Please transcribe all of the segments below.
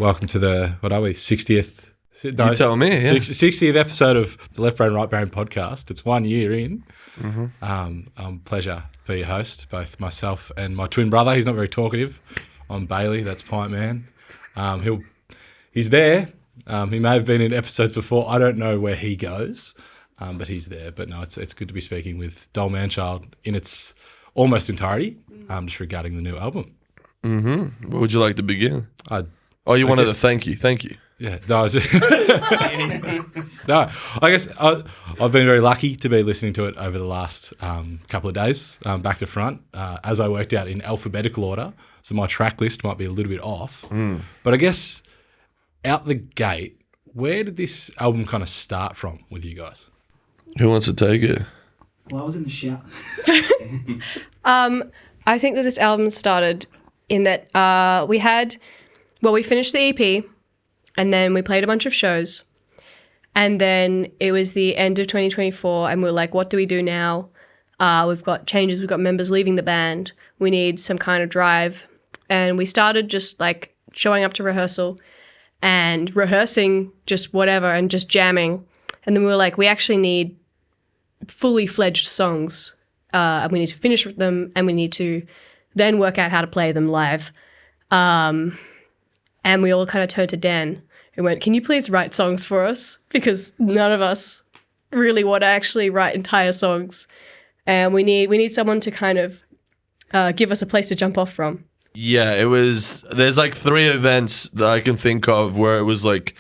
Welcome to the, what are we, 60th? No, you tell me, yeah. 60th episode of the Left Brain, Right Brain podcast. It's 1 year in. Pleasure to be your host, both myself and my twin brother. He's not very talkative. I'm Bailey, that's Pintman. He's there. He may have been in episodes before. I don't know where he goes, but he's there. But no, it's good to be speaking with Dole Manchild in its almost entirety, just regarding the new album. Where would you like to begin? I wanted guess, to thank you. Yeah, no, no. I guess I've been very lucky to be listening to it over the last couple of days, back to front, as I worked out in alphabetical order. So my track list might be a little bit off. But I guess out the gate, where did this album kind of start from with you guys? Who wants to take it? Well, I was in the shower. I think that this album started in that we finished the EP and then we played a bunch of shows and then it was the end of 2024 and we were like, what do we do now? We've got changes, we've got members leaving the band, we need some kind of drive. And we started just like showing up to rehearsal and rehearsing just whatever and just jamming. And then we were like, we actually need fully fledged songs and we need to finish them and we need to then work out how to play them live. And we all kind of turned to Dan and went, can you please write songs for us? Because none of us really want to actually write entire songs. And we need someone to kind of give us a place to jump off from. Yeah, there's like 3 events that I can think of where it was like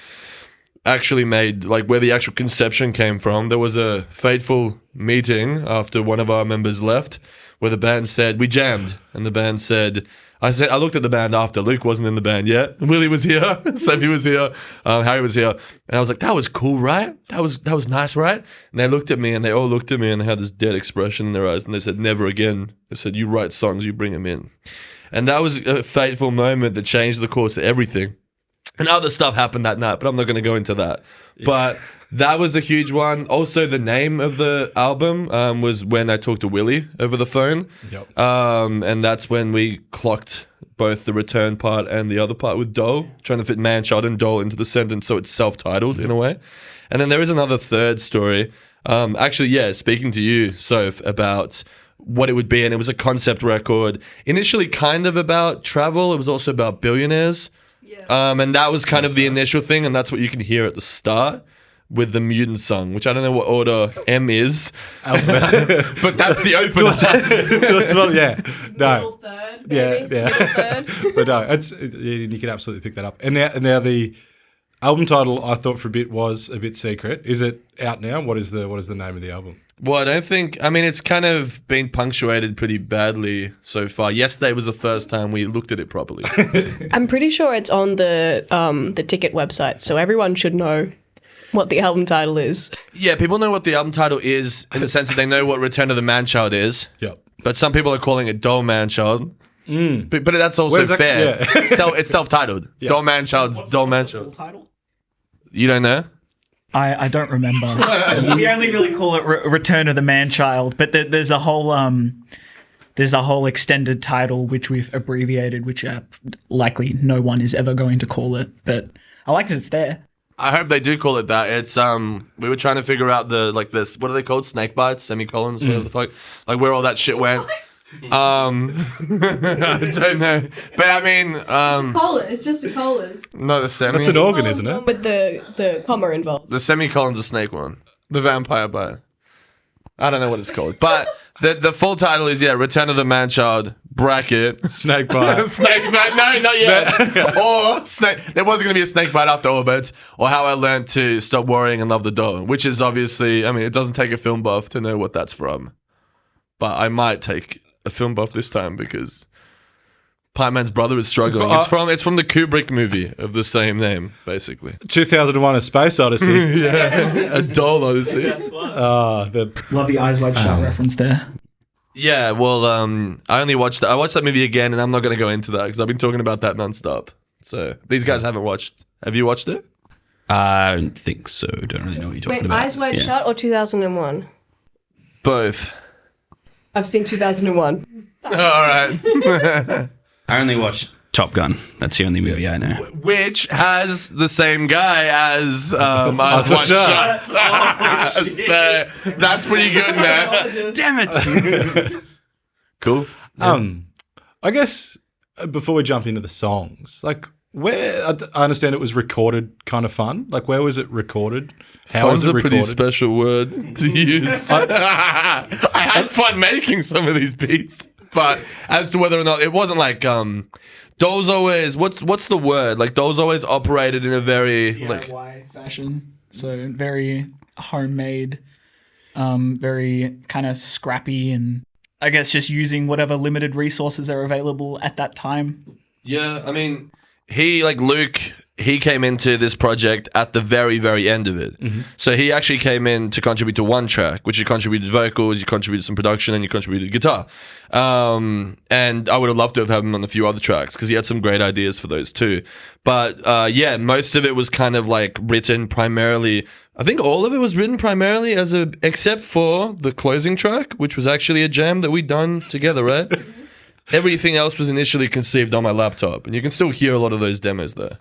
actually made, like where the actual conception came from. There was a fateful meeting after one of our members left where the band said, we jammed, and the band said, I looked at the band after. Luke wasn't in the band yet. Willie was here. Sebi was here. Harry was here. And I was like, that was cool, right? That was nice, right? And they looked at me and they all looked at me and they had this dead expression in their eyes. And they said, never again. They said, you write songs, you bring them in. And that was a fateful moment that changed the course of everything. And other stuff happened that night, but I'm not going to go into that. Yeah. But that was a huge one. Also, the name of the album was when I talked to Willie over the phone. Yep. And that's when we clocked both the return part and the other part with Dole, trying to fit Manchild and Dole into the sentence so it's self-titled in a way. And then there is another third story. Speaking to you, Soph, about what it would be, and it was a concept record. Initially kind of about travel. It was also about billionaires. Yeah. And that was kind of the initial thing, and that's what you can hear at the start with the Mutant song, which I don't know what order M is, but that's the opener. Yeah, no, middle third, maybe. Yeah. But no, you can absolutely pick that up. And now the album title, I thought for a bit was a bit secret. Is it out now? What is the name of the album? Well, I don't think. I mean, it's kind of been punctuated pretty badly so far. Yesterday was the first time we looked at it properly. I'm pretty sure it's on the ticket website, so everyone should know what the album title is. Yeah, people know what the album title is in the sense that they know what Return of the Manchild is. Yep. But some people are calling it Dole Manchild. But that's also fair. Yeah. It's self-titled. Yep. Dole Manchild's Dole Manchild. What's the title? You don't know? I don't remember. We only really call it Return of the Manchild, but there's a whole extended title which we've abbreviated, which likely no one is ever going to call it. But I like that it's there. I hope they do call it that. It's we were trying to figure out what are they called? Snake bites, semicolons, whatever the fuck, like where all that shit went. I don't know, but I mean, it's just a colon. No, the semi. That's an organ, isn't it? With the comma involved. The semicolon's a snake one. The vampire bite. I don't know what it's called, but the full title is Return of the Manchild bracket snake bite. Snake bite. No, not yet. Or snake. There wasn't going to be a snake bite after Orbits, or how I learned to stop worrying and love the doll, which is obviously. I mean, it doesn't take a film buff to know what that's from, but I might take a film buff this time because Pintman's brother is struggling. It's from the Kubrick movie of the same name, basically. 2001: A Space Odyssey. Yeah, a Dole Odyssey. Love the Eyes Wide Shut reference there. Yeah, well, I watched that movie again, and I'm not going to go into that because I've been talking about that nonstop. So these guys haven't watched. Have you watched it? I don't think so. Don't really know what you're talking about. Eyes Wide Shut or 2001? Both. I've seen 2001. All right. I only watched Top Gun. That's the only movie I know. Which has the same guy as Eyes Wide Shut. So that's pretty good, man. Damn it. Cool. I guess before we jump into the songs, like where I understand it was recorded kind of fun. Like where was it recorded? How was Fun's it a pretty recorded? special word to use. I had fun making some of these beats, but as to whether or not it wasn't like Dole's always what's the word? Like Dole's always operated in a very DIY fashion. So very homemade, very kind of scrappy, and I guess just using whatever limited resources are available at that time. Yeah, I mean, Luke came into this project at the very, very end of it. Mm-hmm. So he actually came in to contribute to one track, which he contributed vocals, you contributed some production, and you contributed guitar. And I would have loved to have had him on a few other tracks because he had some great ideas for those too. But yeah, most of it was kind of like written primarily. I think all of it was written primarily except for the closing track, which was actually a jam that we'd done together, right? Everything else was initially conceived on my laptop, and you can still hear a lot of those demos there.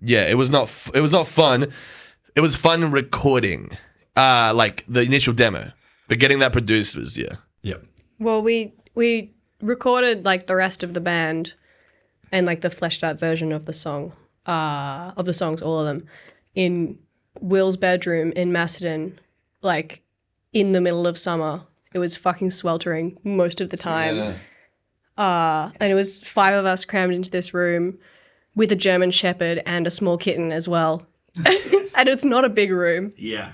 Yeah, it was not fun. It was fun recording, like the initial demo, but getting that produced was Well, we recorded like the rest of the band, and like the fleshed out version of the songs, all of them, in Will's bedroom in Macedon, like in the middle of summer. It was fucking sweltering most of the time. And it was 5 of us crammed into this room with a German Shepherd and a small kitten as well. And it's not a big room. Yeah.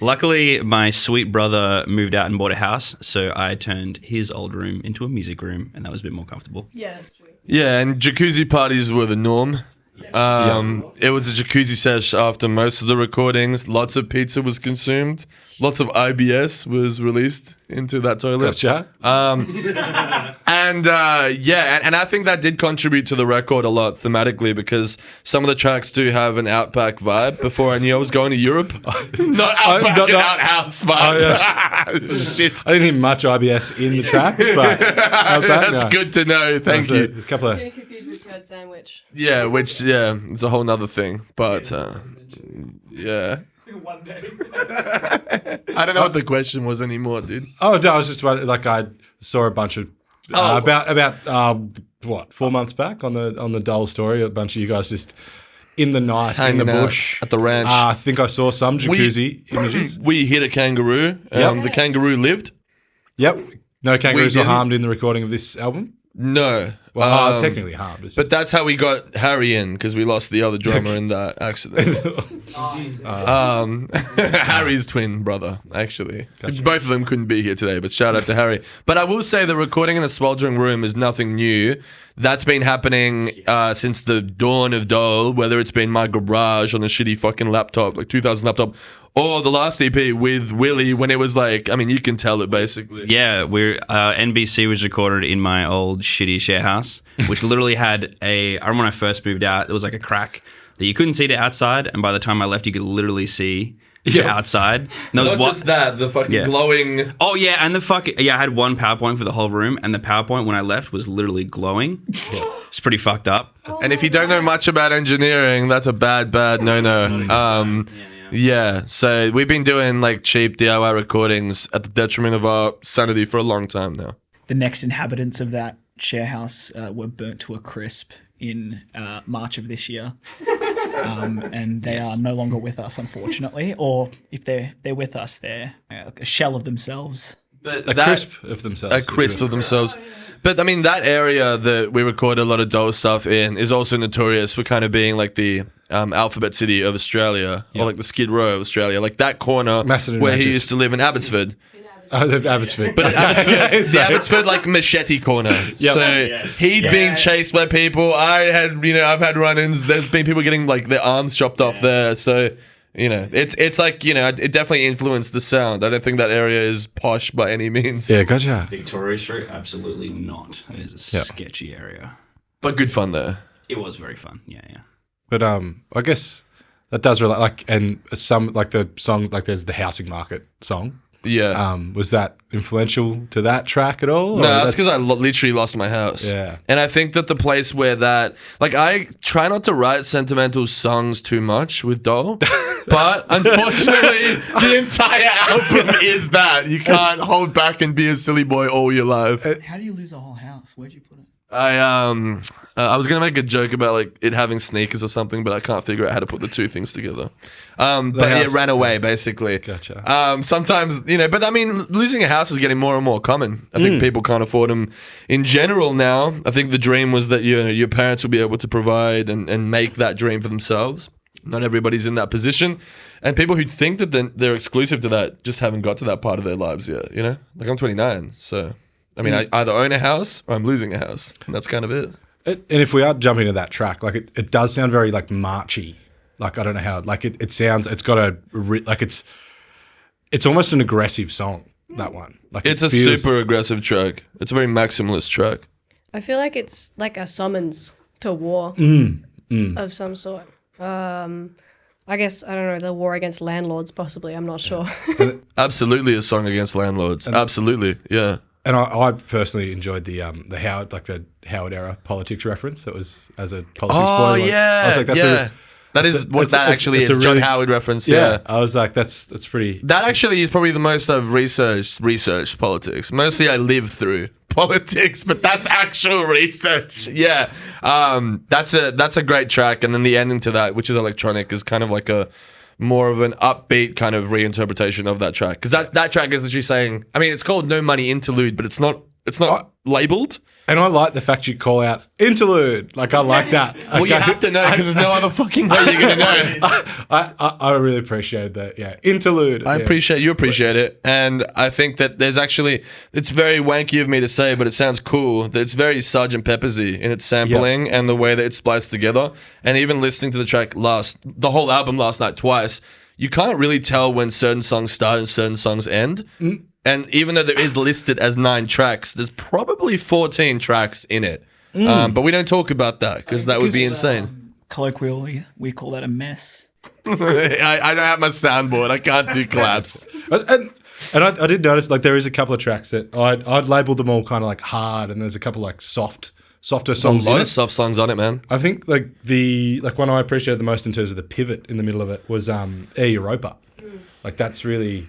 Luckily, my sweet brother moved out and bought a house, so I turned his old room into a music room, and that was a bit more comfortable. Yeah, that's true. Yeah, and jacuzzi parties were the norm. It was a jacuzzi sesh after most of the recordings. Lots of pizza was consumed. Lots of IBS was released into that toilet. Gotcha. And I think that did contribute to the record a lot thematically because some of the tracks do have an outback vibe. Before I knew I was going to Europe, not outback, an outhouse vibe. Shit. I didn't hear much IBS in the tracks, but That's good to know. Thank you. A couple of Getting confused with turd sandwich. Yeah, it's a whole nother thing. But yeah. One day. I don't know what the question was anymore, dude. Oh, no, I was just wondering, like I saw a bunch of about 4 months back on the Dole story, a bunch of you guys just in the night Hanging in the out bush at the ranch. I think I saw some jacuzzi images. We hit a kangaroo. The kangaroo lived. Yep. No kangaroos were didn't. harmed in the recording of this album. No. Well, technically harmed. It's But that's how we got Harry in because we lost the other drummer in that accident. Harry's twin brother, actually. Both of them couldn't be here today, but shout out to Harry. But I will say the recording in the sweltering room is nothing new. That's been happening since the dawn of Dole, whether it's been my garage on a shitty fucking laptop, like 2000 laptop, or the last EP with Willie when it was like, I mean, you can tell it basically. Yeah, NBC was recorded in my old shitty share house, which literally had I remember when I first moved out, there was like a crack that you couldn't see to outside, and by the time I left, you could literally see to outside. And there was Not just that, the fucking glowing. Oh yeah, and I had one PowerPoint for the whole room, and the PowerPoint when I left was literally glowing. It's pretty fucked up. And if you don't know much about engineering, that's a bad no-no. Yeah, so we've been doing like cheap DIY recordings at the detriment of our sanity for a long time now. The next inhabitants of that share house were burnt to a crisp in March of this year. And they are no longer with us, unfortunately. Or if they're with us, they're a shell of themselves. But a crisp of themselves. A crisp of themselves. But I mean, that area that we record a lot of Dole stuff in is also notorious for kind of being like the alphabet city of Australia, or like the Skid Row of Australia, like that corner where he used to live in Abbotsford. Abbotsford. But the Abbotsford like machete corner. Yep. So he'd been chased by people. I've had run-ins. There's been people getting like their arms chopped off there. So, it's like, it definitely influenced the sound. I don't think that area is posh by any means. Yeah, gotcha. Victoria Street, absolutely not. It is a sketchy area. But good fun there. It was very fun. Yeah. But I guess that does relate. Like, and some like the song, like there's the housing market song. Yeah. Was that influential to that track at all? No, that's because I literally lost my house. Yeah. And I think that the place where that, like, I try not to write sentimental songs too much with Dole, but unfortunately, the entire album is that. You can't hold back and be a silly boy all your life. How do you lose a whole house? Where'd you put it? I was gonna make a joke about like it having sneakers or something, but I can't figure out how to put the two things together. But it ran away basically. Gotcha. Sometimes, but I mean, losing a house is getting more and more common. I think people can't afford them in general now. I think the dream was that your parents will be able to provide and make that dream for themselves. Not everybody's in that position, and people who think that they're exclusive to that just haven't got to that part of their lives yet. Like I'm 29, so. I mean, I either own a house or I'm losing a house, and that's kind of it. And if we are jumping to that track, like it does sound very like marchy. Like I don't know how. Like it sounds. It's got it's almost an aggressive song. That one. Like it's a super aggressive track. It's a very maximalist track. I feel like it's like a summons to war of some sort. I guess, I don't know, the war against landlords possibly. I'm not sure. Absolutely a song against landlords. Absolutely, yeah. And I personally enjoyed the Howard era politics reference. That was as a politics boy. Oh yeah, I was like, that actually is. John Howard reference. Yeah, I was like, that's pretty. That actually is probably the most I've researched politics. Mostly I live through politics, but that's actual research. Yeah, that's a great track, and then the ending to that, which is electronic, is kind of like a more of an upbeat kind of reinterpretation of that track, because that track is literally saying, I mean, it's called No Money Interlude, but it's not labeled. And I like the fact you call out interlude. Like I like that. Well, you have to know because there's no other fucking way you're gonna know. I really appreciated that. Yeah, interlude. I appreciate you appreciate it, and I think that there's actually, it's very wanky of me to say, but it sounds cool. That it's very Sgt. Peppersy in its sampling and the way that it's spliced together. And even listening to the track the whole album last night twice, you can't really tell when certain songs start and certain songs end. And even though there is listed as 9 tracks, there's probably 14 tracks in it. But we don't talk about that because that would be insane. Colloquially, we call that a mess. I don't have my soundboard. I can't do claps. And I did notice like there is a couple of tracks that I'd labelled them all kind of like hard, and there's a couple like softer songs. A lot of soft songs on it, man. I think like one I appreciated the most in terms of the pivot in the middle of it was Air Europa. Like that's really.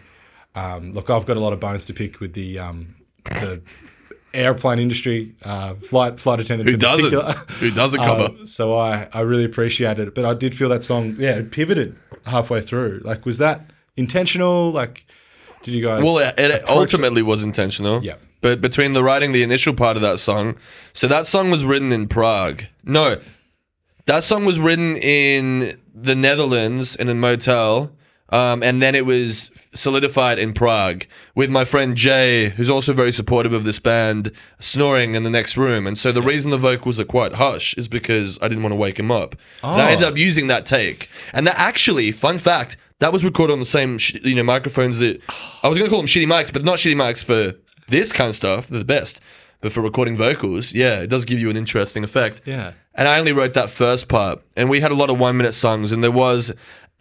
Look, I've got a lot of bones to pick with the airplane industry, flight attendants in particular. Who doesn't cover? So I really appreciated it, but I did feel that song, it pivoted halfway through. Like, was that intentional? Like, did you guys? Well, it ultimately was intentional. Yeah. But between the writing, the initial part of that song, so that song was written in Prague. No, that song was written in the Netherlands in a motel. And then it was solidified in Prague with my friend Jay, who's also very supportive of this band, snoring in the next room. And so the reason the vocals are quite hush is because I didn't want to wake him up. And I ended up using that take. And that actually, fun fact, that was recorded on the same microphones that I was going to call them shitty mics, but not shitty mics for this kind of stuff. They're the best. But for recording vocals, it does give you an interesting effect. Yeah. And I only wrote that first part. And we had a lot of 1-minute songs, and there was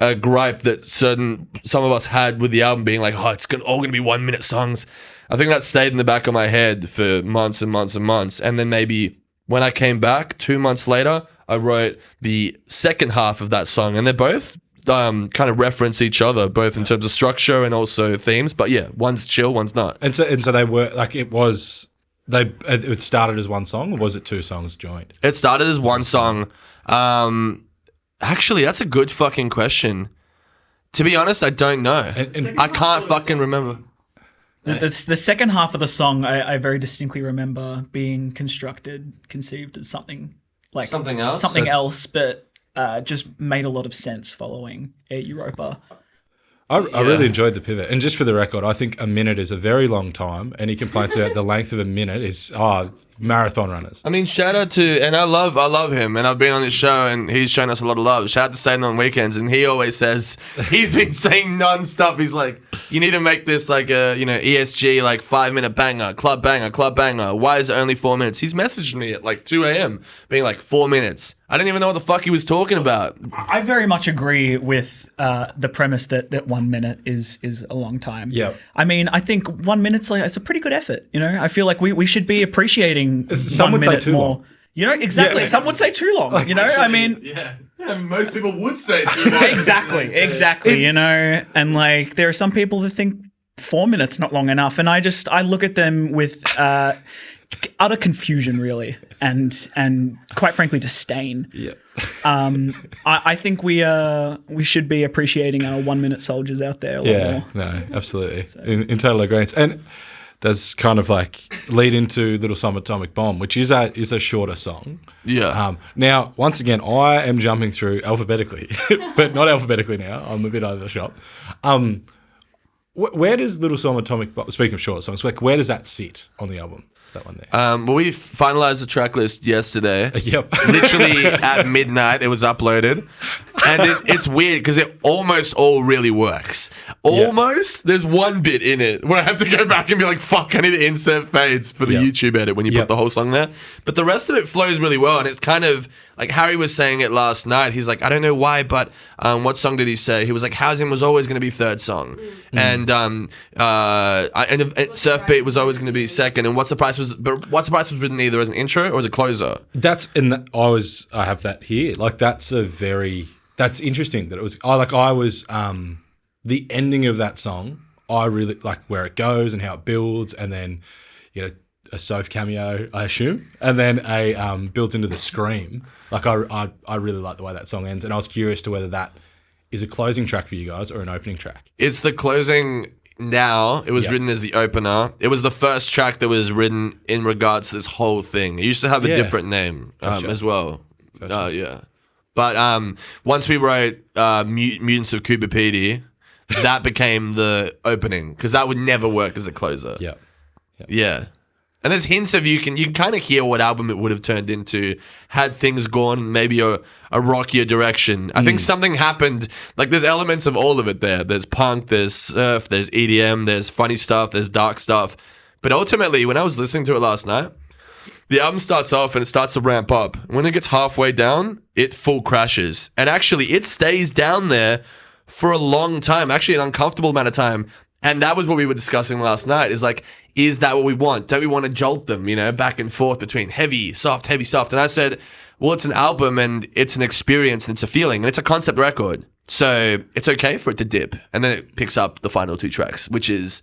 a gripe that some of us had with the album being like, it's all going to be 1-minute songs. I think that stayed in the back of my head for months and months and months. And then maybe when I came back 2 months later, I wrote the second half of that song. And they're both kind of reference each other, both in terms of structure and also themes. But yeah, one's chill, one's not. And so they were like, it started as one song, or was it 2 songs joined? It started as one song. Actually, that's a good fucking question. To be honest, I don't know. And I can't fucking remember. The second half of the song, I very distinctly remember being conceived as something else, but just made a lot of sense following Air Europa. I really enjoyed the pivot. And just for the record, I think a minute is a very long time. Any complaints about the length of a minute is, marathon runners. I mean, shout out to, and I love him, and I've been on his show, and he's shown us a lot of love. Shout out to Satan on Weekends, and he always says, he's been saying non-stop, he's like, you need to make this like a, ESG, like 5-minute banger, club banger. Why is it only 4 minutes? He's messaged me at like 2 a.m. being like 4 minutes. I didn't even know what the fuck he was talking about. I very much agree with the premise that 1 minute is a long time. Yeah. I mean, I think 1 minute's like, it's a pretty good effort. I feel like we should be appreciating Some 1 would say minute too more. long. Exactly. Yeah. Some would say too long. I mean, Yeah. Most people would say too long. exactly. And like there are some people that think 4 minutes not long enough, and I look at them with utter confusion, really, and quite frankly, disdain. Yeah. I think we should be appreciating our 1 minute soldiers out there a lot more. No, absolutely. In total agreement. And does kind of like lead into Little Summer Atomic Bomb, which is a shorter song. Yeah. Now, once again, I am jumping through alphabetically, but not alphabetically now. I'm a bit out of the shop. Where does Little Summer Atomic Bomb, speaking of short songs, like where does that sit on the album? That one there. Well, we finalized the track list yesterday. Yep. Literally at midnight, it was uploaded. And it's weird because it almost all really works. Almost. There's one bit in it where I have to go back and be like, fuck, I need to insert fades for the YouTube edit when you put the whole song there. But the rest of it flows really well. And it's kind of like Harry was saying it last night. He's like, I don't know why, but what song did he say? He was like, Housing was always going to be third song. And Surf Beat was always going to be second. And What's the Price was written either as an intro or as a closer. I have that here. Like that's interesting that it was. The ending of that song. I really like where it goes and how it builds, and then a Soph cameo, I assume, and then a built into the scream. Like I really like the way that song ends, and I was curious to whether that is a closing track for you guys or an opening track. It's the closing. Now, it was written as the opener. It was the first track that was written in regards to this whole thing. It used to have a different name as well. Yeah. But once we wrote Mutants of Cooper Petey, that became the opening because that would never work as a closer. Yeah. And there's hints of you can kind of hear what album it would have turned into had things gone maybe a rockier direction. I think something happened. Like there's elements of all of it there. There's punk, there's surf, there's EDM, there's funny stuff, there's dark stuff. But ultimately, when I was listening to it last night, the album starts off and it starts to ramp up. When it gets halfway down, it full crashes. And actually, it stays down there for a long time, actually an uncomfortable amount of time. And that was what we were discussing last night is like, is that what we want? Don't we want to jolt them, back and forth between heavy, soft, heavy, soft? And I said, well, it's an album and it's an experience and it's a feeling and it's a concept record. So it's okay for it to dip. And then it picks up the final two tracks, which is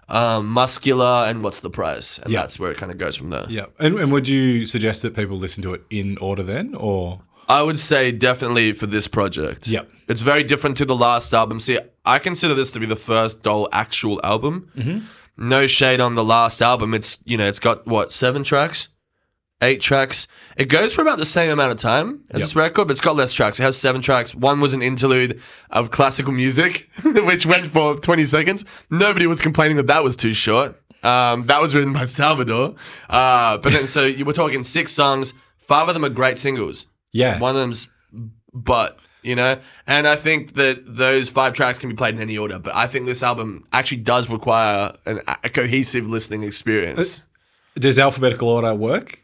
Muscular and What's the Price? And that's where it kind of goes from there. Yeah. And would you suggest that people listen to it in order then, or? I would say definitely for this project. Yep. It's very different to the last album. See, I consider this to be the first Dole actual album. Mm-hmm. No shade on the last album. It's, it's got, 7 tracks? 8 tracks. It goes for about the same amount of time as this record, but it's got less tracks. It has 7 tracks. One was an interlude of classical music, which went for 20 seconds. Nobody was complaining that was too short. That was written by Salvador. But then, so you were talking 6 songs. 5 of them are great singles. Yeah. One of them's But, and I think that those 5 tracks can be played in any order, but I think this album actually does require a cohesive listening experience. Does alphabetical order work?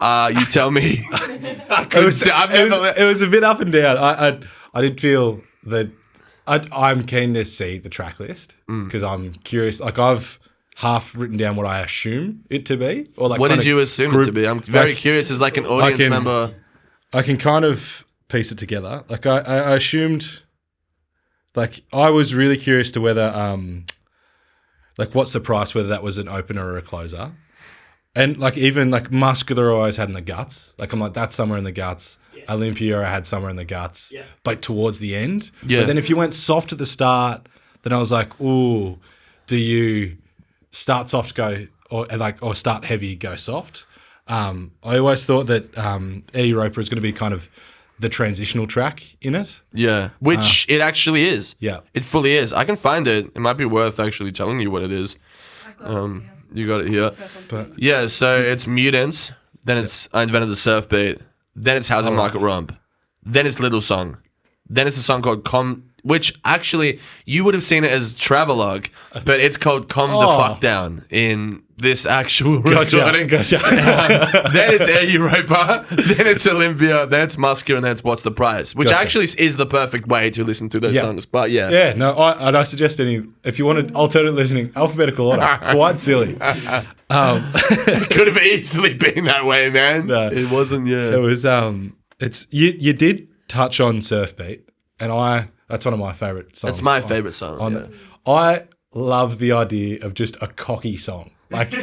You tell me. It was a bit up and down. I did feel that I'm keen to see the track list because I'm curious. Like I've half written down what I assume it to be, or like what did you assume it to be? I'm very curious as like an audience member. I can kind of piece it together. Like I assumed, like I was really curious to whether, like What's the Price, whether that was an opener or a closer. And like even like Muscular I always had in the guts. Like I'm like, that's somewhere in the guts. Yeah. Olympia I had somewhere in the guts. Yeah. But towards the end. Yeah. But then if you went soft at the start, then I was like, ooh, do you start soft, go or start heavy, go soft? I always thought that Eddie Roper is going to be kind of the transitional track in it. Yeah, which it actually is. Yeah. It fully is. I can find it. It might be worth actually telling you what it is. You got it here. But Yeah, so it's Mutants, then it's I Invented the Surf Beat, then it's Housing Market Romp, then it's Little Song, then it's a song called which actually you would have seen it as Travelogue, but it's called Calm the Fuck Down in this actual recording. Gotcha. Then it's Air Europa, then it's Olympia, then it's Muscular, and then it's What's the Price, which Gotcha. actually is the perfect way to listen to those songs. But Yeah, no, I suggest if you wanted alternate listening, alphabetical order. Quite silly. it could have easily been that way, man. No. It wasn't. Yeah, It was it's you did touch on Surf Beat, and that's one of my favorite songs. that's my favorite song. I love the idea of just a cocky song. Like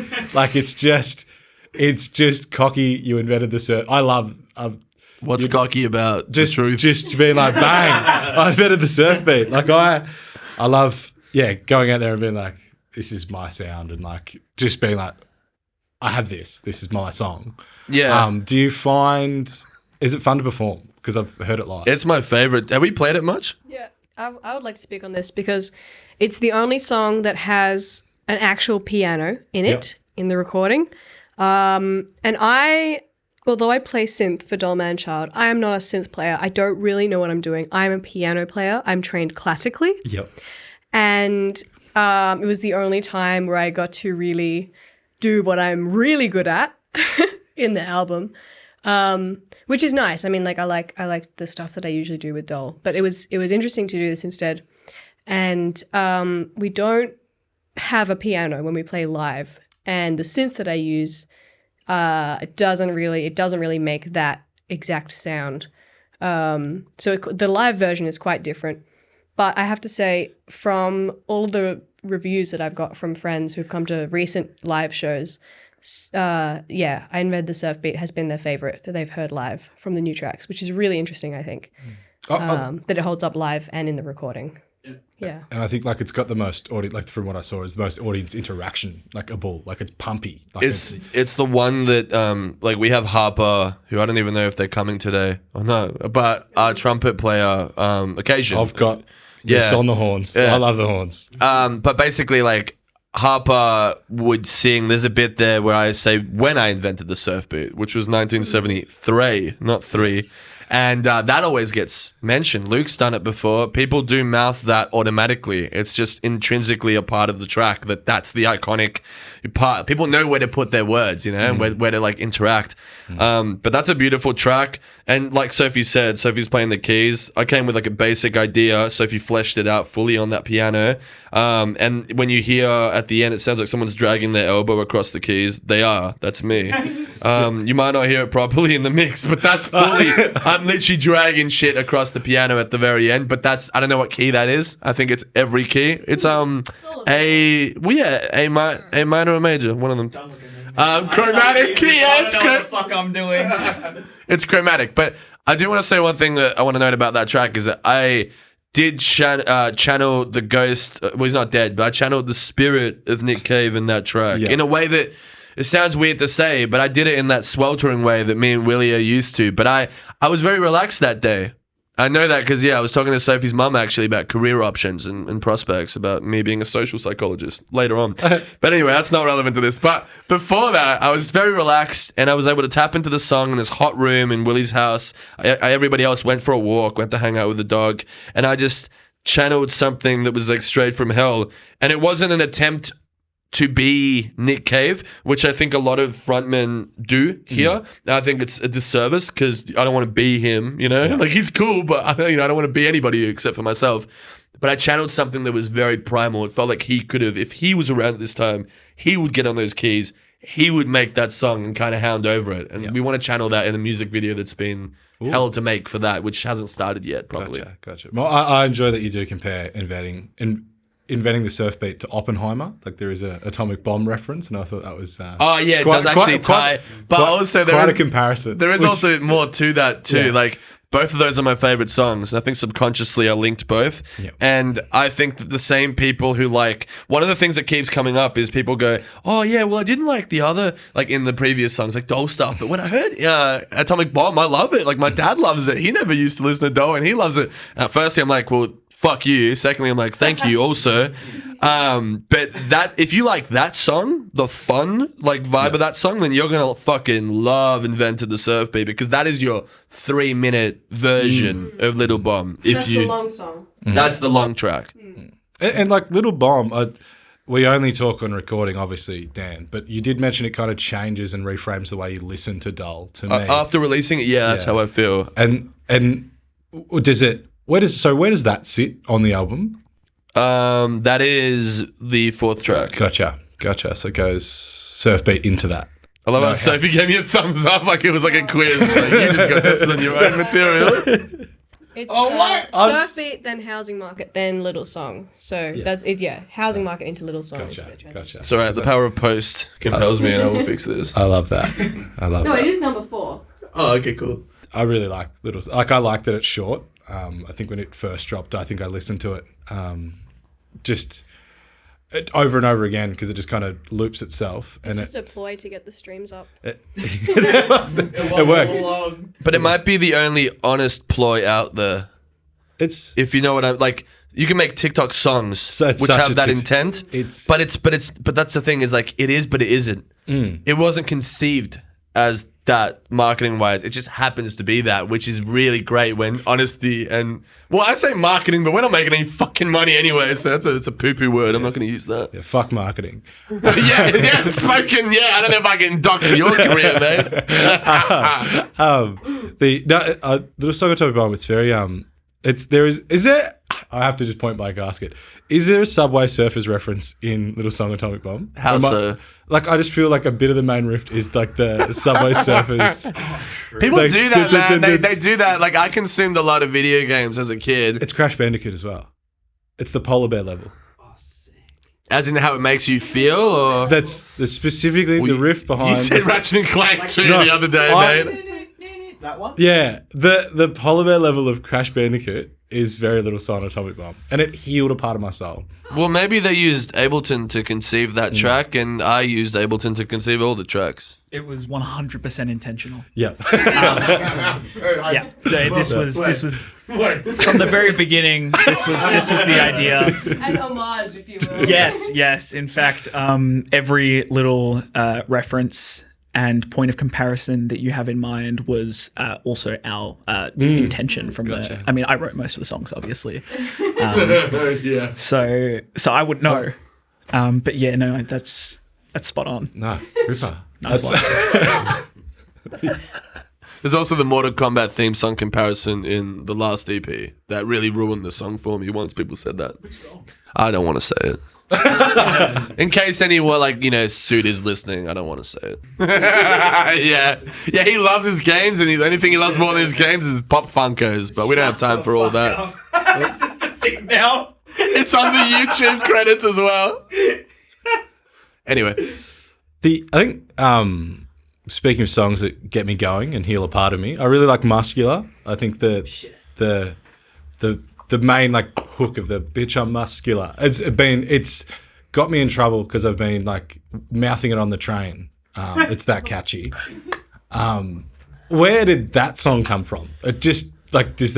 it's just cocky. You invented the surf. I love What's cocky about the truth? just being like, bang, I invented the surf beat. Like I love going out there and being like, this is my sound, and like just being like, I have this is my song. Yeah. Do you find, is it fun to perform? Because I've heard it live. It's my favorite. Have we played it much? Yeah, I would like to speak on this because it's the only song that has an actual piano in it in the recording. And although I play synth for Dole Manchild, I am not a synth player. I don't really know what I'm doing. I'm a piano player. I'm trained classically. Yep. And it was the only time where I got to really do what I'm really good at in the album. Which is nice. I mean, like I like the stuff that I usually do with Dole, but it was interesting to do this instead. And we don't have a piano when we play live, and the synth that I use, it doesn't really make that exact sound. The live version is quite different. But I have to say, from all the reviews that I've got from friends who've come to recent live shows, I Invented the Surf Beat has been their favorite that they've heard live from the new tracks, which is really interesting, I think, that it holds up live and in the recording. Yeah. And I think like it's got the most audience, like from what I saw, is the most audience interaction, like a bull, like it's pumpy. Like It's the one that like we have Harper, who I don't even know if they're coming today or no, but our trumpet player, Occasion. I've got this on the horns. Yeah. I love the horns. But basically, like Harper would sing. There's a bit there where I say when I invented the surf beat, which was 1973, not 3. And that always gets mentioned. Luke's done it before. People do mouth that automatically. It's just intrinsically a part of the track that's the iconic part. People know where to put their words, and where to like interact. But that's a beautiful track. And like Sophie said, Sophie's playing the keys. I came with like a basic idea. Sophie fleshed it out fully on that piano. And when you hear at the end, it sounds like someone's dragging their elbow across the keys. They are. That's me. You might not hear it properly in the mix, but that's fully... I'm literally dragging shit across the piano at the very end, but I don't know what key that is. I think it's every key. It's A minor or major, one of them. Chromatic. Yeah, it's what the fuck I'm doing. It's chromatic. But I do want to say one thing that I want to note about that track is that I did channel the ghost. Well, he's not dead, but I channeled the spirit of Nick Cave in that track in a way that. It sounds weird to say, but I did it in that sweltering way that me and Willie are used to. But I was very relaxed that day. I know that because, I was talking to Sophie's mum actually about career options and prospects, about me being a social psychologist later on. But anyway, that's not relevant to this. But before that, I was very relaxed and I was able to tap into the song in this hot room in Willie's house. Everybody else went for a walk, went to hang out with the dog. And I just channeled something that was like straight from hell. And it wasn't an attempt to be Nick Cave, which I think a lot of frontmen do here. I think it's a disservice because I don't want to be him, Like he's cool, but I don't want to be anybody except for myself. But I channeled something that was very primal. It felt like he could have, if he was around at this time, he would get on those keys. He would make that song and kind of hound over it. And we want to channel that in a music video that's been hell to make for that, which hasn't started yet, probably. Gotcha. Well, I enjoy that you do compare inventing the surf beat to Oppenheimer. Like there is a atomic bomb reference, and I thought that was it does actually tie. But also there is a comparison. There is also more to that too. Like both of those are my favorite songs. I think subconsciously I linked both. Yep. And I think that the same people who like one of the things that keeps coming up is people go, oh yeah, well I didn't like the other like in the previous songs like Dole stuff, but when I heard Atomic Bomb, I love it. Like my dad loves it. He never used to listen to Dole and he loves it. Firstly, I'm like, well, fuck you. Secondly, I'm like, thank you also. But that if you like that song, the fun like vibe of that song, then you're gonna fucking love Invented the Surf Beat, because that is your 3-minute version of Little Bomb. That's the long song. That's the long track. And like Little Bomb, we only talk on recording, obviously, Dan, but you did mention it kind of changes and reframes the way you listen to Dole, to me. After releasing it, that's how I feel. And does it, where does that sit on the album? That is the 4th track. Gotcha. So it goes Surf Beat into that. I love how Sophie gave me a thumbs up like it was like a quiz. Like, you just got tested on your own material. It's what? Surf Beat, then Housing Market, then Little Song. So that's it. Yeah, Housing Market into Little Song. Gotcha. It's alright, the power of post compels me and I will fix this. I love that. No, it is number 4. Oh, okay, cool. I really like I like that it's short. I think when it first dropped, I think I listened to it over and over again because it just kind of loops itself. It's just a ploy to get the streams up. It works. But it might be the only honest ploy out there. If you know what I'm like. You can make TikTok songs which have that intent, but that's the thing is like it is, but it isn't. It wasn't conceived as that marketing wise. It just happens to be that, which is really great when honesty and I say marketing, but we're not making any fucking money anyway, so it's a poo-poo word. I'm not going to use that. Yeah, fuck marketing. Smoking. Yeah, I don't know if I can dox your career, mate. The Little Song Atomic Bomb. It's very Is there? I have to just point blank ask it. Is there a Subway Surfers reference in Little Song Atomic Bomb? How so? I just feel like a bit of the main riff is like the Subway Surfers. People do that, man. They do that. Like, I consumed a lot of video games as a kid. It's Crash Bandicoot as well. It's the polar bear level. As in how it makes you feel, or that's specifically the riff behind. You said Ratchet and Clank 2 the other day, mate. That one? Yeah, the polar bear level of Crash Bandicoot is very Little Song Atomic Bomb, and it healed a part of my soul. Well, maybe they used Ableton to conceive that track, and I used Ableton to conceive all the tracks. It was 100% intentional. Yeah. Yeah. This was from the very beginning. This was the idea. An homage, if you will. Yes. In fact, every little reference and point of comparison that you have in mind was also our intention from the. I mean, I wrote most of the songs, obviously. Yeah. So I would know. But yeah, no, that's spot on. No, Ripper. Nice one. There's also the Mortal Kombat theme song comparison in the last EP that really ruined the song for me once people said that. I don't want to say it. In case anyone suit is listening, I don't want to say it. Yeah, he loves his games, and the only thing he loves more than his games is Pop Funkos. But we don't have time for all that. This is the thing now. It's on the YouTube credits as well. Anyway, I think speaking of songs that get me going and heal a part of me, I really like Muscular. I think the main hook of the bitch I'm muscular. It's got me in trouble because I've been mouthing it on the train. It's that catchy. Where did that song come from? It just did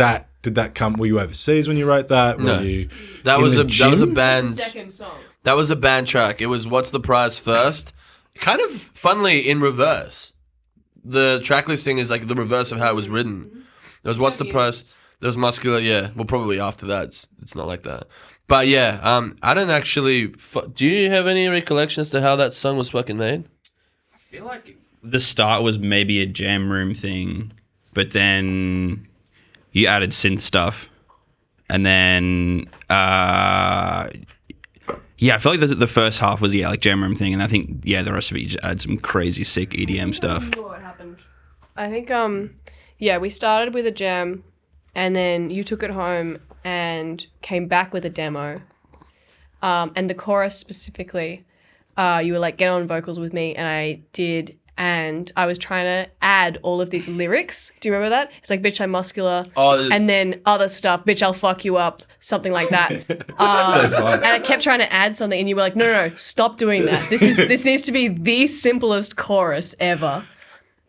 that come? Were you overseas when you wrote that? No, were you that was a band. Second song. That was a band track. It was What's the Prize first. Kind of funnily in reverse. The track listing is the reverse of how it was written. There was What's the Prize. There was Muscular, yeah. Well, probably after that, it's not like that. But yeah, I don't actually. Do you have any recollection as to how that song was fucking made? I feel like the start was maybe a jam room thing, but then you added synth stuff, and then I feel like the first half was jam room thing, and I think the rest of it you just added some crazy sick EDM stuff. I don't remember what happened. I think we started with a jam. And then you took it home and came back with a demo. And the chorus specifically, you were get on vocals with me, and I did. And I was trying to add all of these lyrics. Do you remember that? It's bitch, I'm muscular. And then other stuff, bitch, I'll fuck you up. Something like that. And I kept trying to add something, and you were no, stop doing that. This needs to be the simplest chorus ever.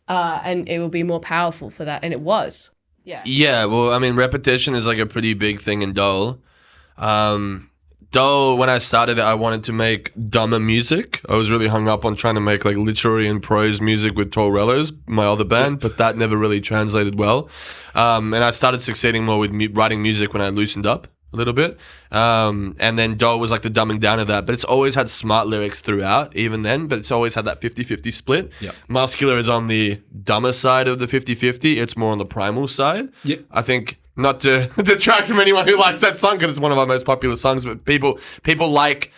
And it will be more powerful for that. And it was. Yeah. Yeah, well, I mean, repetition is a pretty big thing in Dole. Though when I started it, I wanted to make dumber music. I was really hung up on trying to make like literary and prose music with Torello's, my other band, but that never really translated well. And I started succeeding more with writing music when I loosened up a little bit. And then Dole was like the dumbing down of that, but it's always had smart lyrics throughout, even then, but it's always had that 50-50 split. Yep. Muscular is on the dumber side of the 50-50. It's more on the primal side. Yep. I think, not to detract from anyone who likes that song, because it's one of our most popular songs, but people like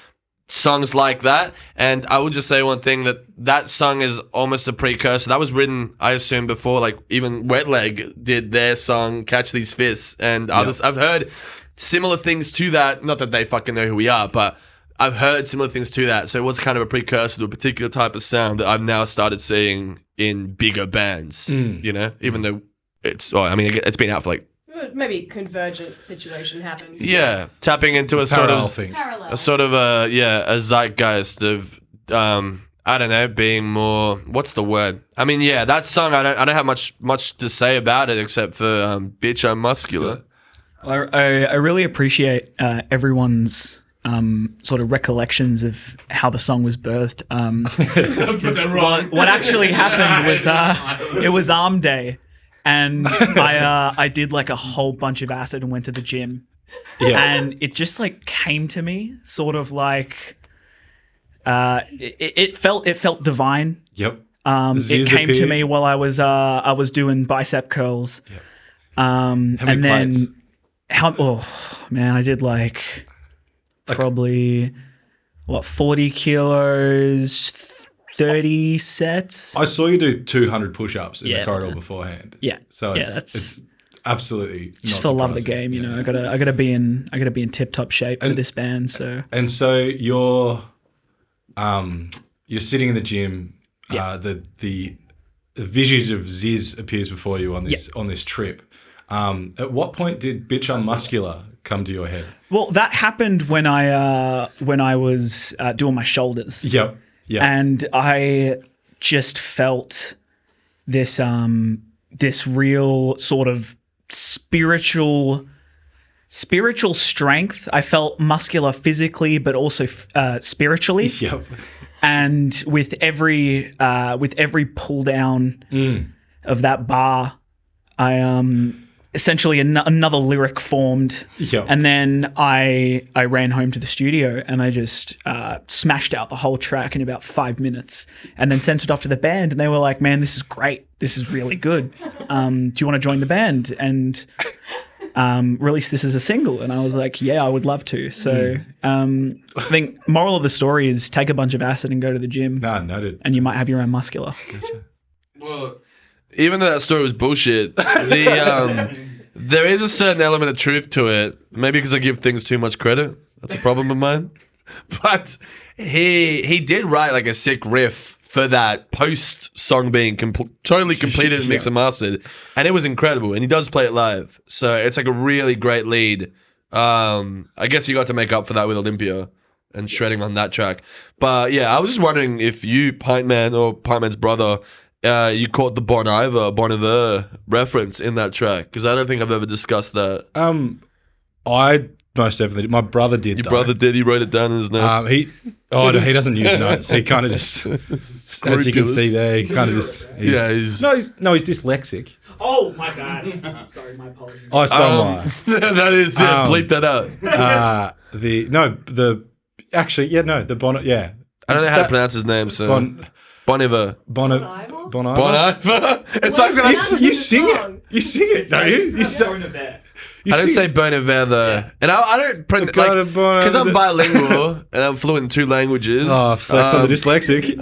songs like that. And I would just say one thing, that song is almost a precursor. That was written, I assume, before like even Wet Leg did their song Catch These Fists and others. I've heard similar things to that. Not that they fucking know who we are, but I've heard similar things to that. So it was kind of a precursor to a particular type of sound that I've now started seeing in bigger bands, you know, even though it's been out for like, maybe convergent situation happened. yeah, tapping into a Parallel. a zeitgeist of I don't know, being more, what's the word? I mean, yeah, that song I don't have much to say about it except for bitch, I'm muscular. I really appreciate everyone's sort of recollections of how the song was birthed. What actually happened was it was Arm Day. And I did like a whole bunch of acid and went to the gym. Yeah. And it just like came to me sort of like it felt divine. Yep. It came to me while I was doing bicep curls. Yep. And then plates? I did like probably 40 kilos, 30 sets. I saw you do 200 push-ups in the corridor beforehand. Yeah. So it's absolutely just for the love of the game, you know. I gotta be in tip-top shape for this band. So you're sitting in the gym. The visuals of Ziz appears before you on this trip. At what point did Bitch I'm Muscular come to your head? Well, that happened when I was doing my shoulders. Yep. Yeah. And I just felt this this real sort of spiritual strength. I felt muscular physically, but also spiritually. Yep. And with every pull down of that bar, I essentially another lyric formed. Yep. And then I ran home to the studio and I just smashed out the whole track in about 5 minutes and then sent it off to the band and they were like, man, this is great. This is really good. Do you want to join the band and release this as a single? And I was like, yeah, I would love to. So I think moral of the story is take a bunch of acid and go to the gym. Nah, noted. And you might have your own muscular. Gotcha. Well, even though that story was bullshit, there is a certain element of truth to it. Maybe because I give things too much credit. That's a problem of mine. But he did write like a sick riff for that post song being totally completed and mixed and mastered, and it was incredible. And he does play it live, so it's like a really great lead. I guess you got to make up for that with Olympia and shredding on that track. But yeah, I was just wondering if you, Pintman or Pintman's brother, you caught the Bon Iver reference in that track, because I don't think I've ever discussed that. I most definitely did. My brother did. Your brother did. He wrote it down in his notes. He doesn't use notes. He kind of just, as you can see there, he kind of just. He's dyslexic. Oh my bad. Sorry, my apologies. Oh, so am I. That is it. Bleep that out. The Bon. Yeah. I don't know how to pronounce his name. So Bon Iver. Bon Iver. It's like when you sing it. You sing it, don't you? I don't say Bon Iver though, and I don't because I'm bilingual and I'm fluent in 2 languages. Oh, flex on the dyslexic.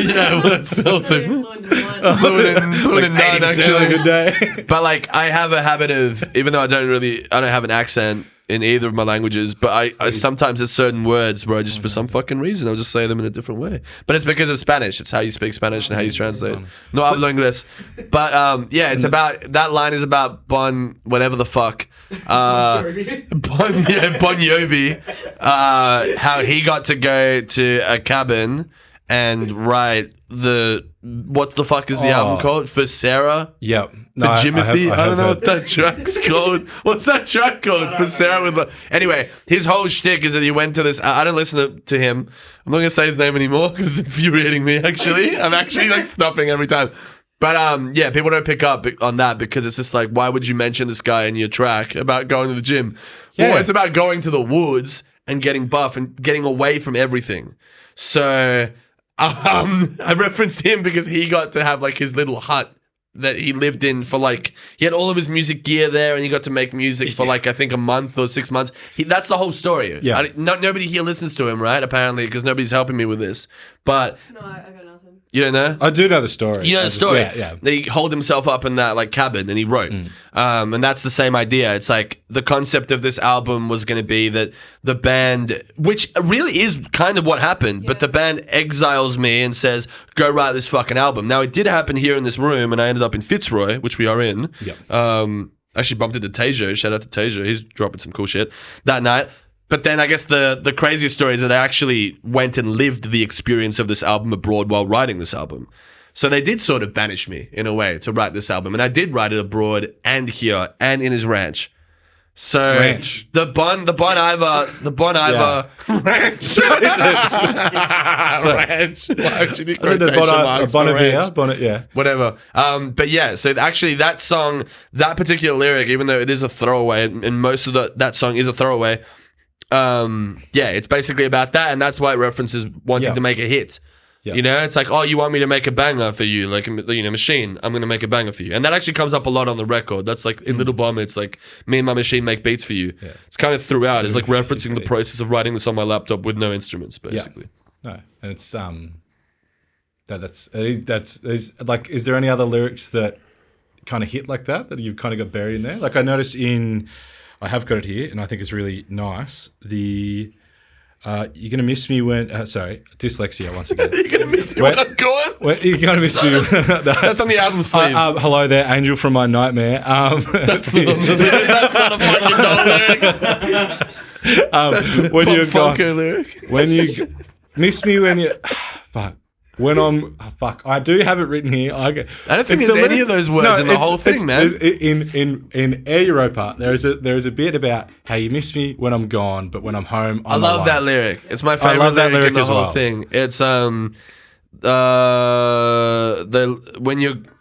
Yeah, well, it's also fluent in 9 actually. A good day. But like, I have a habit of, even though I don't have an accent in either of my languages, but I sometimes there's certain words where I just, for some fucking reason, I'll just say them in a different way. But it's because of Spanish. It's how you speak Spanish and how you translate. No hablo inglés. But yeah, it's about, that line is about Bon, whatever the fuck. Bon Jovi. How he got to go to a cabin and write what the fuck is the album called? For Sarah? Yep. For Jimothy? I don't know what that track's called. What's that track called? For Sarah with the... Anyway, his whole shtick is that he went to this... I don't listen to him. I'm not going to say his name anymore because it's infuriating me, actually. I'm actually like stopping every time. But yeah, people don't pick up on that because it's just like, why would you mention this guy in your track about going to the gym? Yeah. Well, it's about going to the woods and getting buff and getting away from everything. So... I referenced him because he got to have like his little hut that he lived in for like, he had all of his music gear there and he got to make music for like, I think a month or 6 months. That's the whole story. Yeah. Nobody here listens to him, right? Apparently, because nobody's helping me with this. But No, I got nothing. you don't know? I do know the story. You know the story? Yeah. He holed himself up in that like cabin and he wrote. And that's the same idea. It's like the concept of this album was going to be that the band, which really is kind of what happened, but the band exiles me and says, go write this fucking album. Now, it did happen here in this room and I ended up in Fitzroy, which we are in. Yep. Actually bumped into Tejo. Shout out to Tejo. He's dropping some cool shit that night. But then I guess the craziest story is that I actually went and lived the experience of this album abroad while writing this album. So they did sort of banish me in a way to write this album. And I did write it abroad and here and in his ranch. So Ranch. the Bon Iver ranch. Ranch. Why would you do quotation marks for ranch? Whatever. But yeah, so actually that song, that particular lyric, even though it is a throwaway, and most of that song is a throwaway, yeah, it's basically about that, and that's why it references wanting to make a hit. You know, it's like, oh, you want me to make a banger for you, like, you know, machine, I'm going to make a banger for you. And that actually comes up a lot on the record. That's like, in Little Bomb, it's like, me and my machine make beats for you. Yeah. It's kind of throughout. It's like referencing the process of writing this on my laptop with no instruments, basically. Yeah. No, and it's, that's like, is there any other lyrics that kind of hit like that you've kind of got buried in there? Like I noticed I have got it here, and I think it's really nice. You're gonna miss me when. Sorry, dyslexia once again. You're gonna miss me when I'm gone. You're gonna miss you. That's on the album sleeve. Hello there, angel from my nightmare. That's not a fucking Dole lyric. When you're gone, lyric. When you miss me when you. Fuck. When I'm I do have it written here. I don't think there's any of those words in the whole thing, man. In Air Europa, there is a bit about how you miss me when I'm gone, but when I'm home, I'm I love alone. that lyric. It's my favorite lyric in the whole thing. It's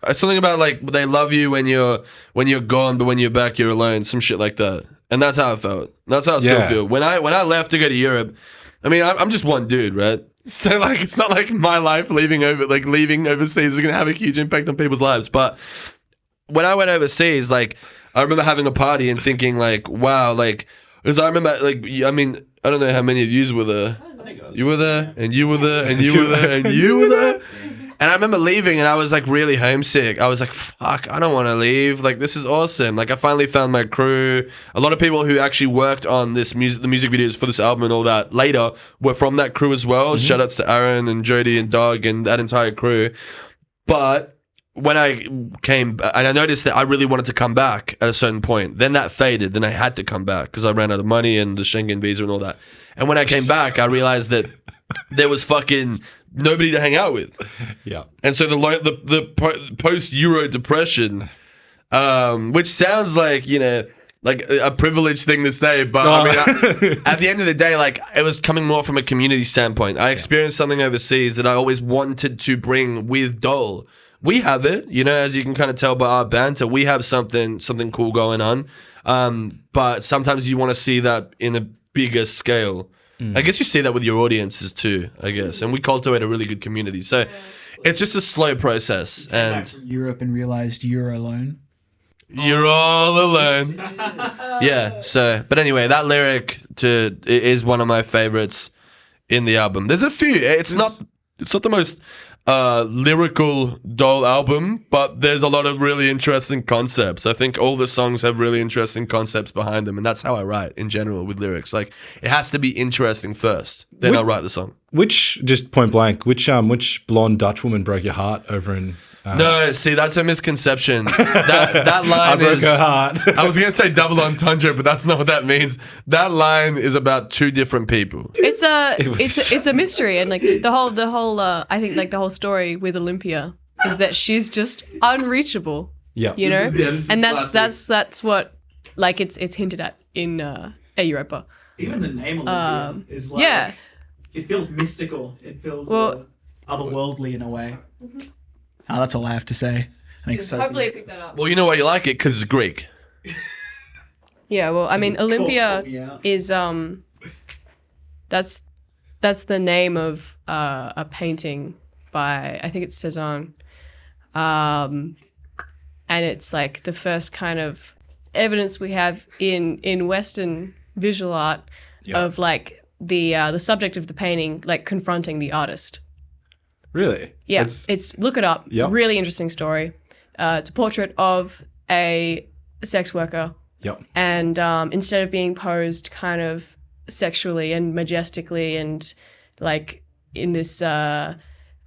it's something about like they love you when you're gone, but when you're back, you're alone. Some shit like that. And that's how I felt. That's how I still feel. When I left to go to Europe, I mean, I'm just one dude, right? So like, it's not like my life leaving overseas is going to have a huge impact on people's lives. But when I went overseas, like, I remember having a party and thinking like, wow, like, because I remember like, I mean, I don't know how many of you were there. You were there, and you were there, and you were there, and you were there. And I remember leaving and I was like really homesick. I was like, fuck, I don't want to leave. Like, this is awesome. Like, I finally found my crew. A lot of people who actually worked on the music videos for this album and all that later were from that crew as well. Shout outs to Aaron and Jody and Doug and that entire crew. But when I came, and I noticed that I really wanted to come back at a certain point. Then that faded. Then I had to come back because I ran out of money and the Schengen visa and all that. And when I came back, I realized that there was fucking nobody to hang out with. Yeah. And so the post-Euro depression, which sounds like, you know, like a privileged thing to say, but I mean, at the end of the day, like, it was coming more from a community standpoint. I experienced something overseas that I always wanted to bring with Dole. We have it, you know, as you can kind of tell by our banter, we have something cool going on. But sometimes you want to see that in a bigger scale. I guess you see that with your audiences too, I guess. And we cultivate a really good community. So it's just a slow process. And back from Europe and realized you're alone. You're all alone. Yeah. So, but anyway, that lyric is one of my favorites in the album. There's a few. It's not the most lyrical Dole album, but there's a lot of really interesting concepts. I think all the songs have really interesting concepts behind them, and that's how I write in general with lyrics. Like, it has to be interesting first, then I'll write the song. Just point blank, which blonde Dutch woman broke your heart over in No, see, that's a misconception. That I line broke is. her heart. I was gonna say double entendre, but that's not what that means. That line is about two different people. It's a mystery, and like the whole I think like the whole story with Olympia is that she's just unreachable. Yeah. You know, this is and classic. that's what like it's hinted at in Europa. Even the name Olympia is like, Yeah. it feels mystical. It feels otherworldly in a way. Oh, that's all I have to say. I think so. Hopefully, I picked that up. Well, you know why you like it? Because it's Greek. Yeah, well, I mean, Olympia Call me out. is that's the name of a painting by I think it's Cezanne, and it's like the first kind of evidence we have in Western visual art of like the subject of the painting like confronting the artist. Really? Yeah, it's look it up. Yep. Really interesting story. It's a portrait of a sex worker. Yep. And instead of being posed kind of sexually and majestically and like in this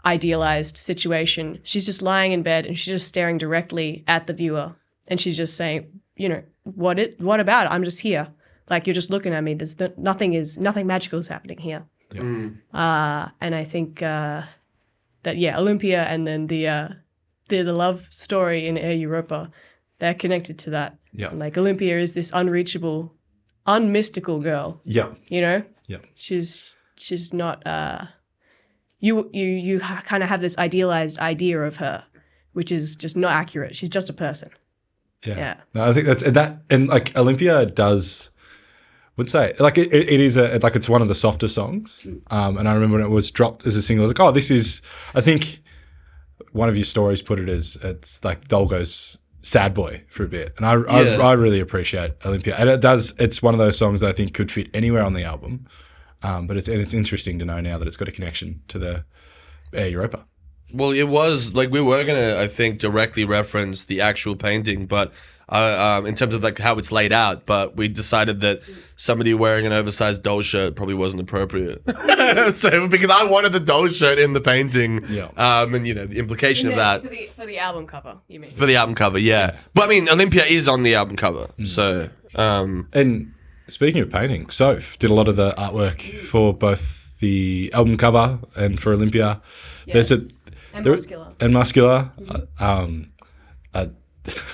idealized situation, she's just lying in bed and she's just staring directly at the viewer. And she's just saying, you know, what about it? I'm just here. Like, you're just looking at me. There's nothing magical is happening here. Yep. And I think that, yeah, Olympia and then the love story in Air Europa, they're connected to that. Yeah. Like Olympia is this unreachable, unmystical girl. Yeah. You know, Yeah. she's not. You kind of have this idealized idea of her, which is just not accurate. She's just a person. Yeah. No, I think and like Olympia would say like it is like it's one of the softer songs. And I remember when it was dropped as a single, I was like, oh, this is. I think one of your stories put it as it's like Dole goes sad boy for a bit, and I really appreciate Olympia, and it's one of those songs that I think could fit anywhere on the album, but it's interesting to know now that it's got a connection to the Air Europa. Well, it was like we were gonna, I think, directly reference the actual painting, but in terms of like how it's laid out. But we decided that somebody wearing an oversized Dole shirt probably wasn't appropriate. So because I wanted the Dole shirt in the painting, and you know the implication of that for the album cover, you mean? for the album cover, yeah. But I mean, Olympia is on the album cover, so. And speaking of painting, Soph did a lot of the artwork for both the album cover and for Olympia. Yes. And Muscular. And Muscular.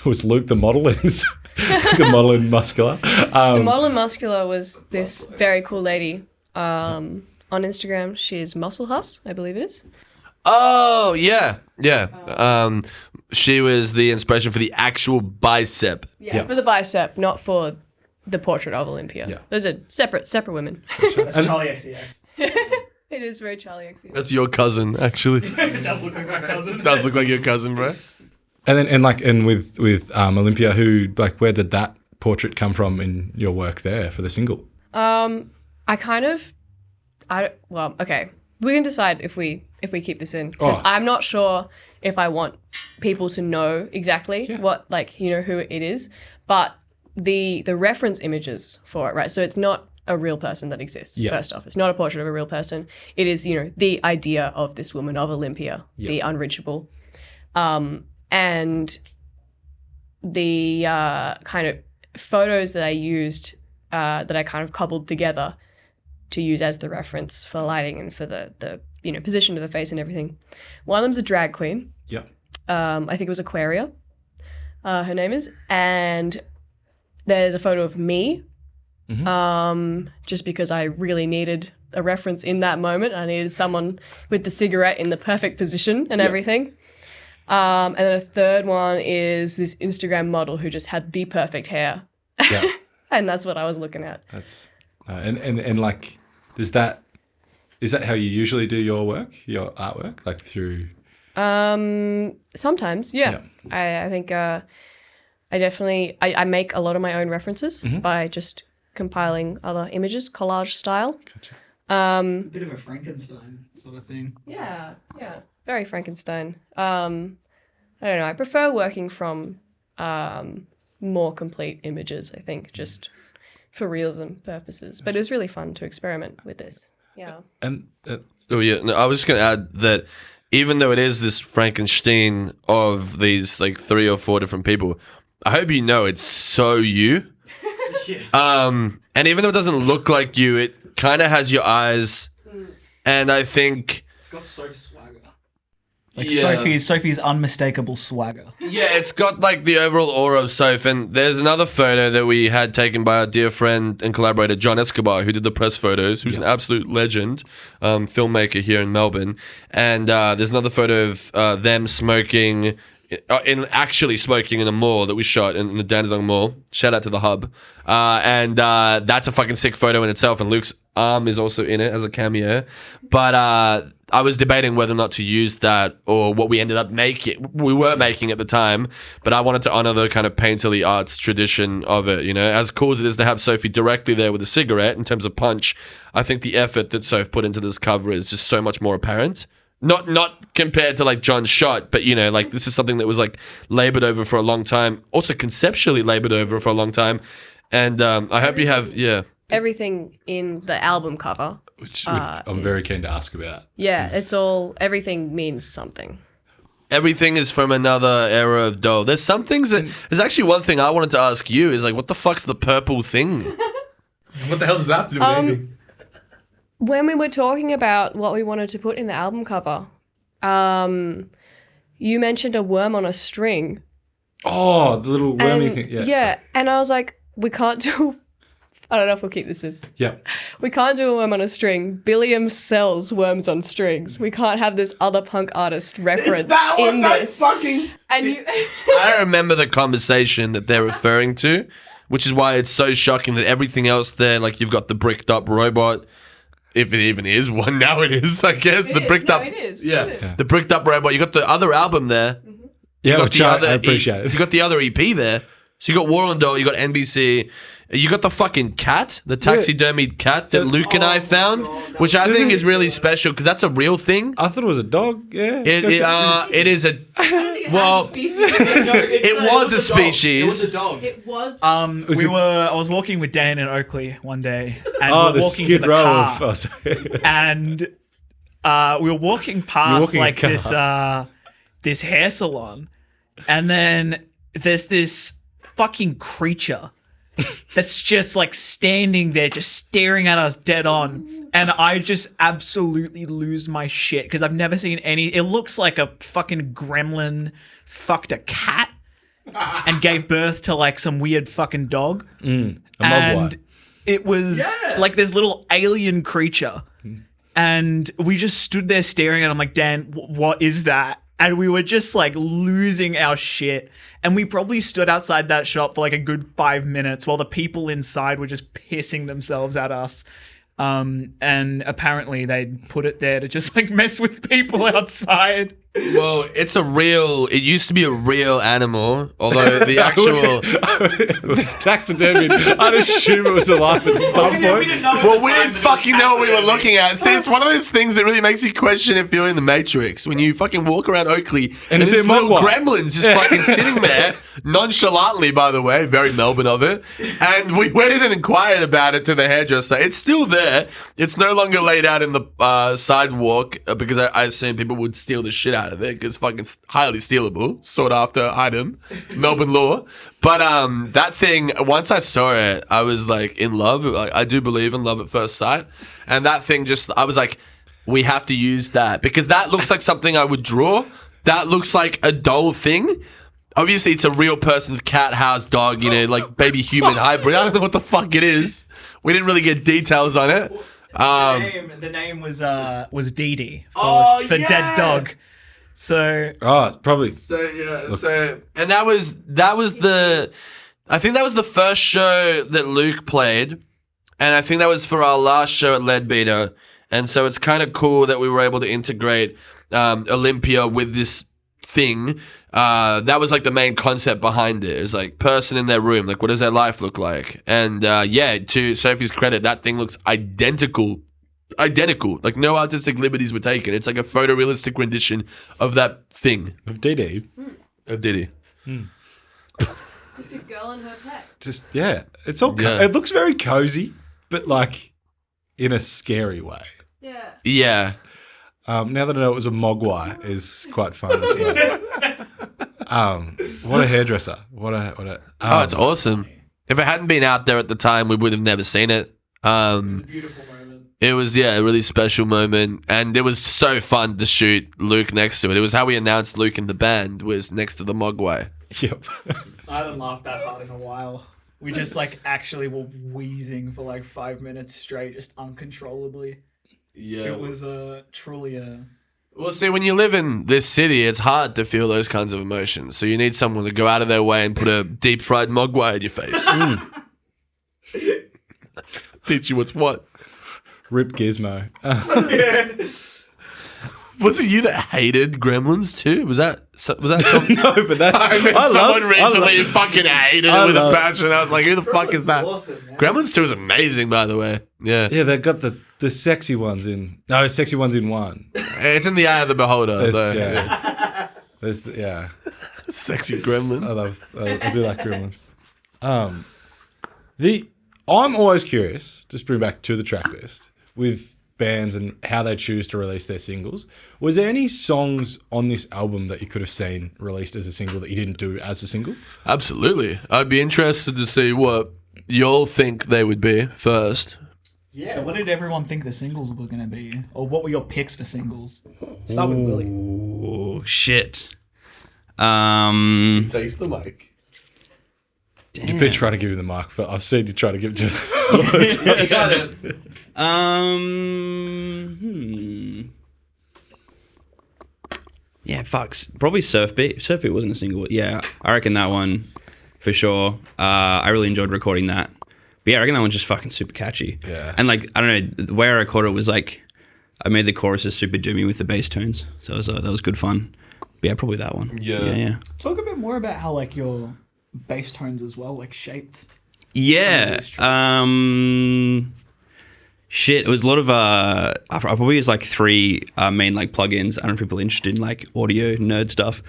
Was Luke the model in the model in Muscular? The model in Muscular was this very cool lady on Instagram. She's Muscle Hus, I believe it is. Oh yeah. She was the inspiration for the actual bicep. Yeah, for the bicep, not for the portrait of Olympia. Yeah. Those are separate women. That's Charlie XCX. It is very Charlie XCX. That's your cousin, actually. It does look like my cousin. Does look like your cousin, bro. And then and with Olympia, where did that portrait come from in your work there for the single? Okay. We can decide if we keep this in, because I'm not sure if I want people to know exactly what, like, you know, who it is, but the reference images for it, right? So it's not a real person that exists. First off, it's not a portrait of a real person. It is, you know, the idea of this woman, of Olympia, the unreachable, and the kind of photos that I used, that I kind of cobbled together to use as the reference for lighting and for the you know, position of the face and everything. One of them's a drag queen. Yeah. I think it was Aquaria. Her name is, and there's a photo of me. Just because I really needed a reference in that moment. I needed someone with the cigarette in the perfect position and everything. And then a third one is this Instagram model who just had the perfect hair. Yeah. And that's what I was looking at. That's and like, is that how you usually do your work, your artwork, like through? Sometimes, yeah. I think I definitely I make a lot of my own references by just compiling other images, collage style. Gotcha. A bit of a Frankenstein sort of thing. Yeah, very Frankenstein. I don't know. I prefer working from more complete images, I think, just for realism purposes. But it was really fun to experiment with this. Yeah. And Oh yeah, no, I was just going to add that even though it is this Frankenstein of these like 3 or 4 different people, I hope you know it's so you. And even though it doesn't look like you, it kind of has your eyes, and I think It's got so swagger. Like Sophie's unmistakable swagger. Yeah, it's got like the overall aura of Soph. And there's another photo that we had taken by our dear friend and collaborator John Escobar, who did the press photos, who's an absolute legend, filmmaker here in Melbourne. And there's another photo of them smoking, actually smoking in a mall that we shot in the Dandenong Mall. Shout out to the Hub. And that's a fucking sick photo in itself. And Luke's arm is also in it as a cameo. But I was debating whether or not to use that or what we ended up making. We were making at the time, but I wanted to honor the kind of painterly arts tradition of it. You know, as cool as it is to have Sophie directly there with a cigarette in terms of punch, I think the effort that Soph put into this cover is just so much more apparent. Not compared to like John's shot, but you know, like this is something that was like labored over for a long time, also conceptually labored over for a long time. And I hope you have, everything in the album cover. Which I'm very keen to ask about. Yeah, everything means something. Everything is from another era of Dole. There's some things that, there's actually one thing I wanted to ask you is like, what the fuck's the purple thing? What the hell does that have to do with anything? When we were talking about what we wanted to put in the album cover, you mentioned a worm on a string. Oh, the little wormy thing. Yeah, and I was like, we can't do... I don't know if we'll keep this in. Yeah. We can't do a worm on a string. Billiam sells worms on strings. We can't have this other punk artist reference in this. I don't remember the conversation that they're referring to, which is why it's so shocking that everything else there, like you've got the bricked up robot, if it even is one, now it is, I guess. It is. Yeah. It is. The bricked up robot. You got the other album there. Yeah, which I appreciate. You got the other EP there. So you got War on Dole, you got NBC, you got the fucking cat, the taxidermied cat that Luke and I found, which I think is really special because that's a real thing. I thought it was a dog. Yeah. It is a... Well, it was a species. It was a dog. It was. I was walking with Dan in Oakley one day, and we were the walking Skid to the Row car, of... Oh, sorry. and we were walking past walking a this hair salon, and then there's this fucking creature that's just like standing there, just staring at us dead on. And I just absolutely lose my shit because I've never seen any. It looks like a fucking gremlin fucked a cat and gave birth to like some weird fucking dog. A Mogwai. And it was like this little alien creature. And we just stood there staring at him like, Dan, what is that? And we were just like losing our shit. And we probably stood outside that shop for like a good 5 minutes while the people inside were just pissing themselves at us. And apparently they put it there to just like mess with people outside. Well, it used to be a real animal, although the actual... This taxidermy, I'd assume it was alive at some point. We didn't fucking know what we were looking at. See, it's one of those things that really makes you question if you're in the Matrix. When you fucking walk around Oakley and it's there's a little Mogwai. gremlins just fucking sitting there, nonchalantly, by the way, very Melbourne of it. And we went in and inquired about it to the hairdresser. It's still there. It's no longer laid out in the sidewalk because I assume people would steal the shit out of it because fucking highly stealable, sought after item, Melbourne law. But that thing, once I saw it, I was like in love. Like, I do believe in love at first sight. And that thing I was like, we have to use that because that looks like something I would draw. That looks like a Dole thing. Obviously, it's a real person's cat, house, dog, you know, like baby human hybrid. I don't know what the fuck it is. We didn't really get details on it. The name was Dee Dee for dead dog. So It's probably... And that was I think that was the first show that Luke played, and I think that was for our last show at Leadbeater, and so it's kind of cool that we were able to integrate Olympia with this thing. That was like the main concept behind it. It was like person in their room, like what does their life look like? And to Sophie's credit, that thing looks identical, like no artistic liberties were taken. It's like a photorealistic rendition of that thing Of Dee. of Diddy. Just a girl and her pet. Just, yeah. It's all... It looks very cozy, but like in a scary way. Yeah. Yeah. Now that I know it was a Mogwai is quite fun as well. What a hairdresser. What a It's awesome. If it hadn't been out there at the time, we would have never seen it. It was a beautiful moment. It was, a really special moment. And it was so fun to shoot Luke next to it. It was how we announced Luke in the band, was next to the Mogwai. Yep. I haven't laughed that hard in a while. We just like actually were wheezing for like 5 minutes straight, just uncontrollably. Yeah. It was truly a... Well, see, when you live in this city, it's hard to feel those kinds of emotions. So you need someone to go out of their way and put a deep-fried Mogwai in your face. Teach you what's what. Rip Gizmo. Was it you that hated Gremlins too? Was that No, but that's... someone recently fucking hated it with a passion. I was like, who the fuck is that? Awesome, man. Gremlins 2 is amazing, by the way. Yeah. Yeah, they've got the sexy ones in... No, sexy ones in one. It's in the eye of the beholder. Though. Yeah. Sexy Gremlin. I do like Gremlins. I'm always curious, just bring back to the track list, with bands and how they choose to release their singles. Was there any songs on this album that you could have seen released as a single that you didn't do as a single? Absolutely. I'd be interested to see what y'all think they would be first. Yeah, what did everyone think the singles were going to be? Or what were your picks for singles? Start with Willie. Oh, shit. Takes the mic. You've been trying to give you the mic, but I've seen you try to give it to You got it. Yeah, fucks. Probably Surf Beat. Surf Beat wasn't a single. Yeah, I reckon that one for sure. I really enjoyed recording that. But yeah, I reckon that one's just fucking super catchy. Yeah. And like, I don't know, the way I recorded it was like, I made the choruses super doomy with the bass tones. So that was good fun. But yeah, probably that one. Yeah. Talk a bit more about how like your bass tones as well, like shaped. Yeah. Shit, it was a lot of I probably use like 3 main like plugins. I don't know if people are interested in like audio nerd stuff.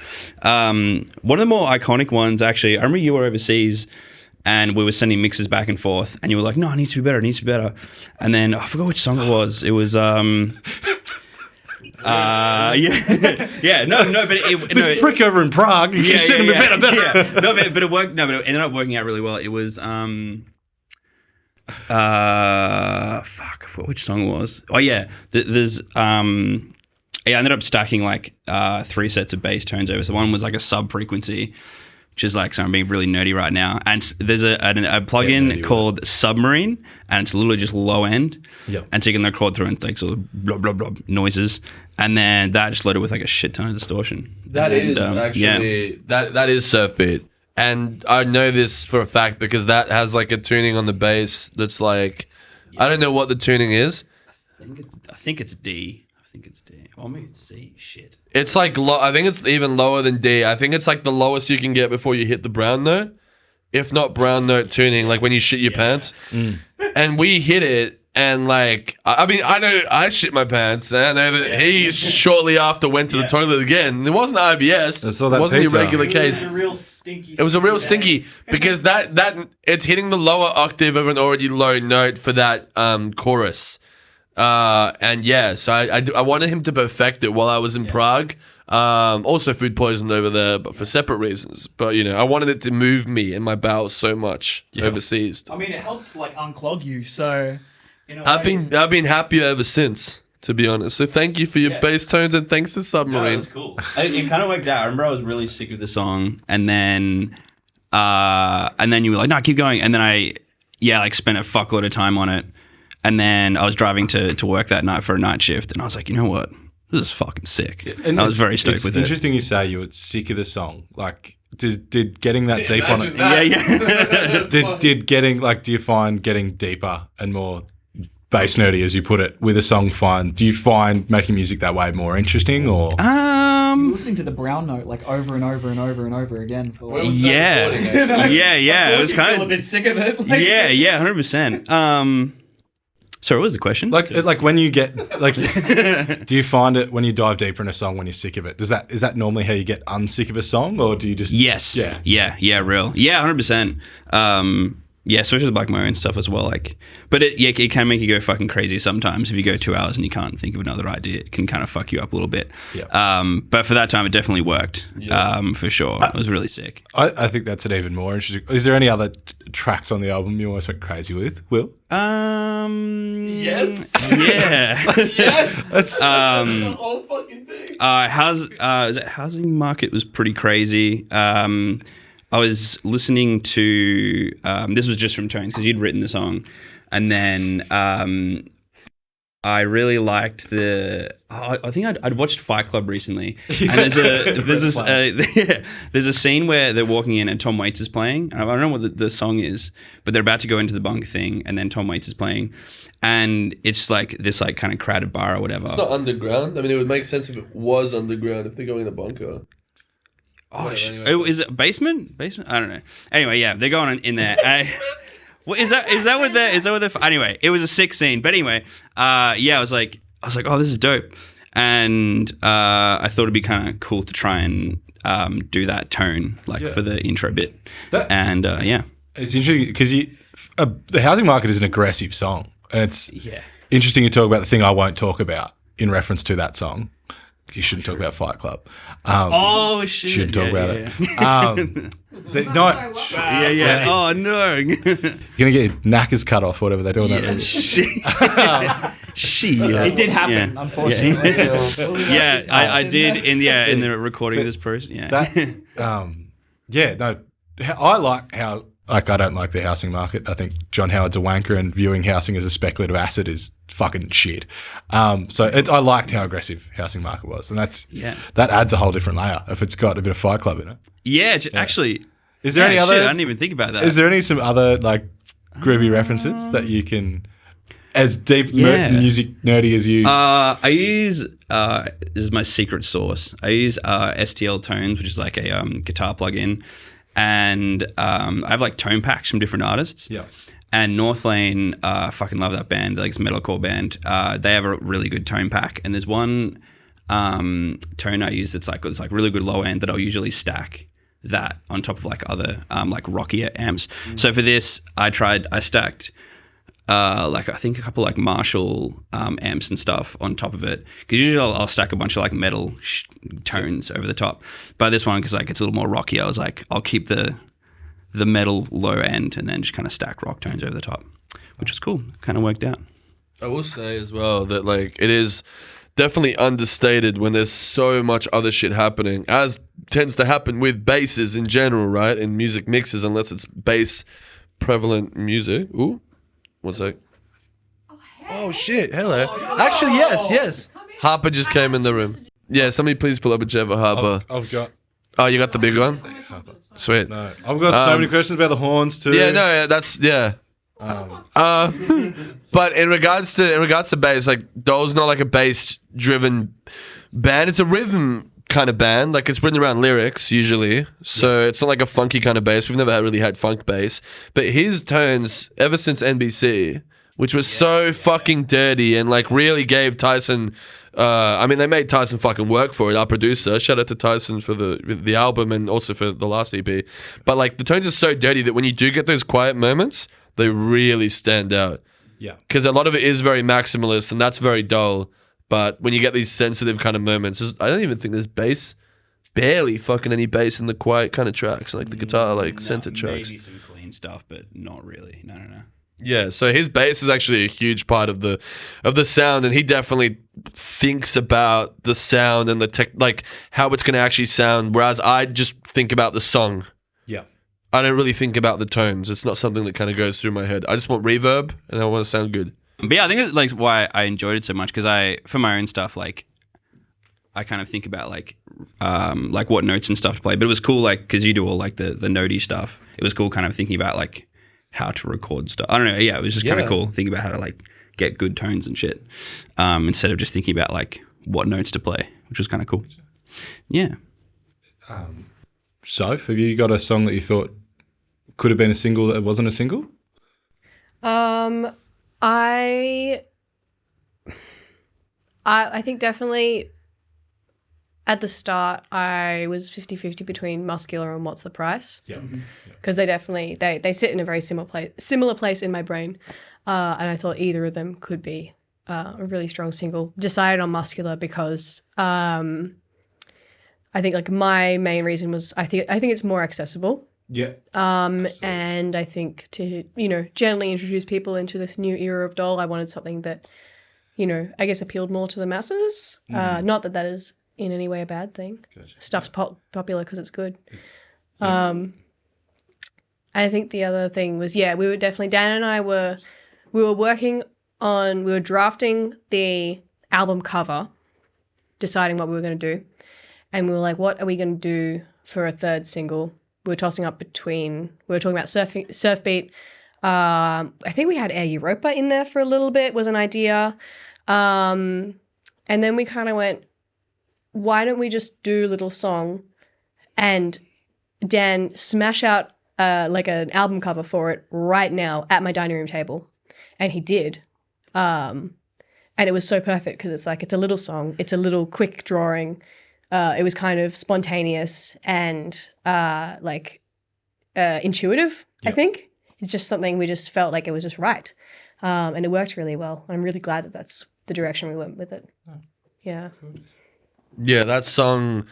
One of the more iconic ones, actually, I remember you were overseas and we were sending mixes back and forth and you were like, no, it needs to be better, it needs to be better. And then I forgot which song it was. It was yeah, no, but this prick over in Prague. You can send him a better. Yeah. No, but it worked. No, but it ended up working out really well. It was fuck, I forgot which song it was. Oh yeah, there's I ended up stacking like 3 sets of bass tones over. So one was like a sub frequency, which is like, so I'm being really nerdy right now. And there's a plugin called Submarine, and it's literally just low end. Yep. And so you can record through and like sort of blah blah blah noises, and then that just loaded with like a shit ton of distortion. That is Surf Beat. And I know this for a fact because that has like a tuning on the bass that's like, I don't know what the tuning is. I think it's D. Oh, maybe it's C. Shit. It's like I think it's even lower than D. I think it's like the lowest you can get before you hit the brown note, if not brown note tuning, like when you shit your pants. And we hit it, and like, I mean, I know I shit my pants, and I know that he shortly after went to the toilet again. It wasn't IBS. It wasn't pizza. a regular case. It was a real stinky. It was a real stinky because that it's hitting the lower octave of an already low note for that chorus. And yeah, so I wanted him to perfect it while I was in Prague. Also food poisoned over there, but for separate reasons. But you know, I wanted it to move me in my bowels so much overseas. I mean, it helped like unclog you. So I've been happier ever since, to be honest. So thank you for your bass tones and thanks to Submarine. No, that was cool. It kind of worked out. I remember I was really sick of the song, and then you were like, "No, keep going." And then I spent a fuckload of time on it. And then I was driving to work that night for a night shift, and I was like, you know what? This is fucking sick. And I was very stoked with it. It's interesting you say you were sick of the song. Like, did getting that deep on it? Yeah. Do you find getting deeper and more bass nerdy, as you put it, with a song do you find making music that way more interesting, or? Listening to the brown note like over and over and over and over again. For yeah. It was kind of a bit sick of it. Like, 100%. Sorry, what was the question? Like when you get like, do you find it when you dive deeper in a song when you're sick of it? Is that normally how you get unsick of a song, or do you just? Yes. Yeah. Real. Yeah, 100%. Yeah, especially with like my own stuff as well. Like, but it can make you go fucking crazy sometimes if you go 2 hours and you can't think of another idea. It can kind of fuck you up a little bit. Yeah. But for that time, it definitely worked. For sure, it was really sick. I think that's an even more interesting. Is there any other tracks on the album you almost went crazy with, Will? Yes. Yeah. Yes. That's the whole fucking thing. Housing Market was pretty crazy. I was listening to this was just from Tones because you'd written the song, and then I really liked I think I'd watched Fight Club recently, and there's a scene where they're walking in and Tom Waits is playing. I don't know what the song is, but they're about to go into the bunk thing, and then Tom Waits is playing, and it's like this like kind of crowded bar or whatever. It's not underground. I mean, it would make sense if it was underground if they're going in the bunker. Oh, is it basement? Basement? I don't know. Anyway, yeah, they're going in there. What is that? Is that what they're? Anyway, it was a sick scene. But anyway, I was like, oh, this is dope, and I thought it'd be kind of cool to try and do that tone for the intro bit. It's interesting because the Housing Market is an aggressive song, and it's interesting you talk about the thing I won't talk about in reference to that song. You shouldn't talk about Fight Club. Shit! Shouldn't talk about it. Oh no! You're gonna get your knackers cut off, whatever they're doing. Shit. It did happen, unfortunately. I did in the recording of this process. I like how. Like, I don't like the housing market. I think John Howard's a wanker, and viewing housing as a speculative asset is fucking shit. I liked how aggressive housing market was, and that adds a whole different layer if it's got a bit of Fight Club in it. Yeah, actually. Is there any other? I didn't even think about that. Is there some other like groovy references that you can, as deep music nerdy as you? I use this is my secret sauce. I use STL Tones, which is like a guitar plugin. And I have like tone packs from different artists. Yeah. And North Lane, fucking love that band. Like, it's a metalcore band. They have a really good tone pack. And there's one tone I use that's like really good low end that I'll usually stack that on top of like other like rockier amps. So for this, I stacked like I think a couple like Marshall amps and stuff on top of it, because usually I'll stack a bunch of like metal tones over the top. But this one, because like it's a little more rocky, I was like, I'll keep the metal low end and then just kind of stack rock tones over the top, which was cool. Kind of worked out. I will say as well that like it is definitely understated when there's so much other shit happening, as tends to happen with basses in general, right? In music mixes, unless it's bass prevalent music. Ooh. One sec. Oh shit! Hello. Actually, yes. Harper just came in the room. Yeah, somebody please pull up a chair for Harper. I've got. Oh, you got the big one. Sweet. No, I've got so many questions about the horns too. But in regards to bass, like Dole's not like a bass driven band. It's a rhythm kind of band. Like, it's written around lyrics usually, so it's not like a funky kind of bass. We've never really had funk bass, but his tones ever since NBC, which was so fucking dirty and like really gave Tyson. I mean, they made Tyson fucking work for it. Our producer, shout out to Tyson for the album and also for the last EP. But like the tones are so dirty that when you do get those quiet moments, they really stand out. Yeah, because a lot of it is very maximalist, and that's very Dole. But when you get these sensitive kind of moments, I don't even think there's bass, barely fucking any bass in the quiet kind of tracks, like the guitar, like centered tracks. Maybe some clean stuff, but not really. No. Yeah, so his bass is actually a huge part of the sound, and he definitely thinks about the sound and the tech, like how it's going to actually sound. Whereas I just think about the song. Yeah, I don't really think about the tones. It's not something that kind of goes through my head. I just want reverb, and I want to sound good. But yeah, I think it's like why I enjoyed it so much, because for my own stuff, like I kind of think about like what notes and stuff to play. But it was cool, like, because you do all like the notey stuff. It was cool, kind of thinking about like how to record stuff. I don't know. Yeah, it was just kind of cool thinking about how to like get good tones and shit, instead of just thinking about like what notes to play, which was kind of cool. Yeah. Soph, have you got a song that you thought could have been a single that wasn't a single? I think definitely at the start, I was 50-50 between Muscular and What's the Price. Yeah. Because they definitely, they sit in a very similar place in my brain. And I thought either of them could be a really strong single. Decided on Muscular because I think like my main reason was I think it's more accessible. Yeah. And I think to, gently introduce people into this new era of Dole, I wanted something that, I guess appealed more to the masses. Not that that is in any way a bad thing. Gotcha. Stuff's popular because it's good. I think the other thing was, we were definitely, Dan and I were drafting the album cover, deciding what we were going to do. And we were like, what are we going to do for a third single? We were tossing up we were talking about surf beat. I think we had Air Europa in there for a little bit, was an idea. And then we kind of went, why don't we just do a little song and Dan smash out like an album cover for it right now at my dining room table. And he did. And it was so perfect because it's a little song. It's a little quick drawing. It was kind of spontaneous and intuitive, I think. It's just something we just felt like it was just right. And it worked really well. I'm really glad that that's the direction we went with it. Yeah. Yeah, that song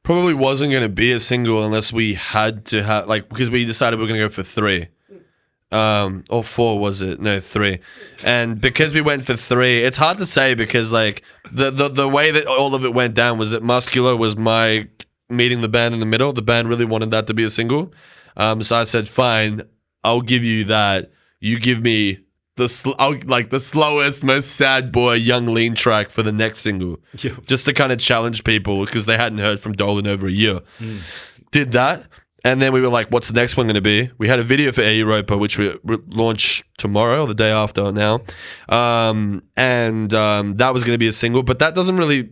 probably wasn't going to be a single unless we had to have, because we decided we were going to go for 3. Or 4 was it? No, 3. And because we went for 3, it's hard to say because the way that all of it went down was that Muscular was my meeting the band in the middle. The band really wanted that to be a single. So I said, fine, I'll give you that. You give me the slowest, most sad boy, young lean track for the next single. Yeah. Just to kind of challenge people because they hadn't heard from Dole in over a year. Did that. And then we were like, what's the next one going to be? We had a video for Air Europa, which we launch tomorrow, or the day after now. That was going to be a single, but it doesn't really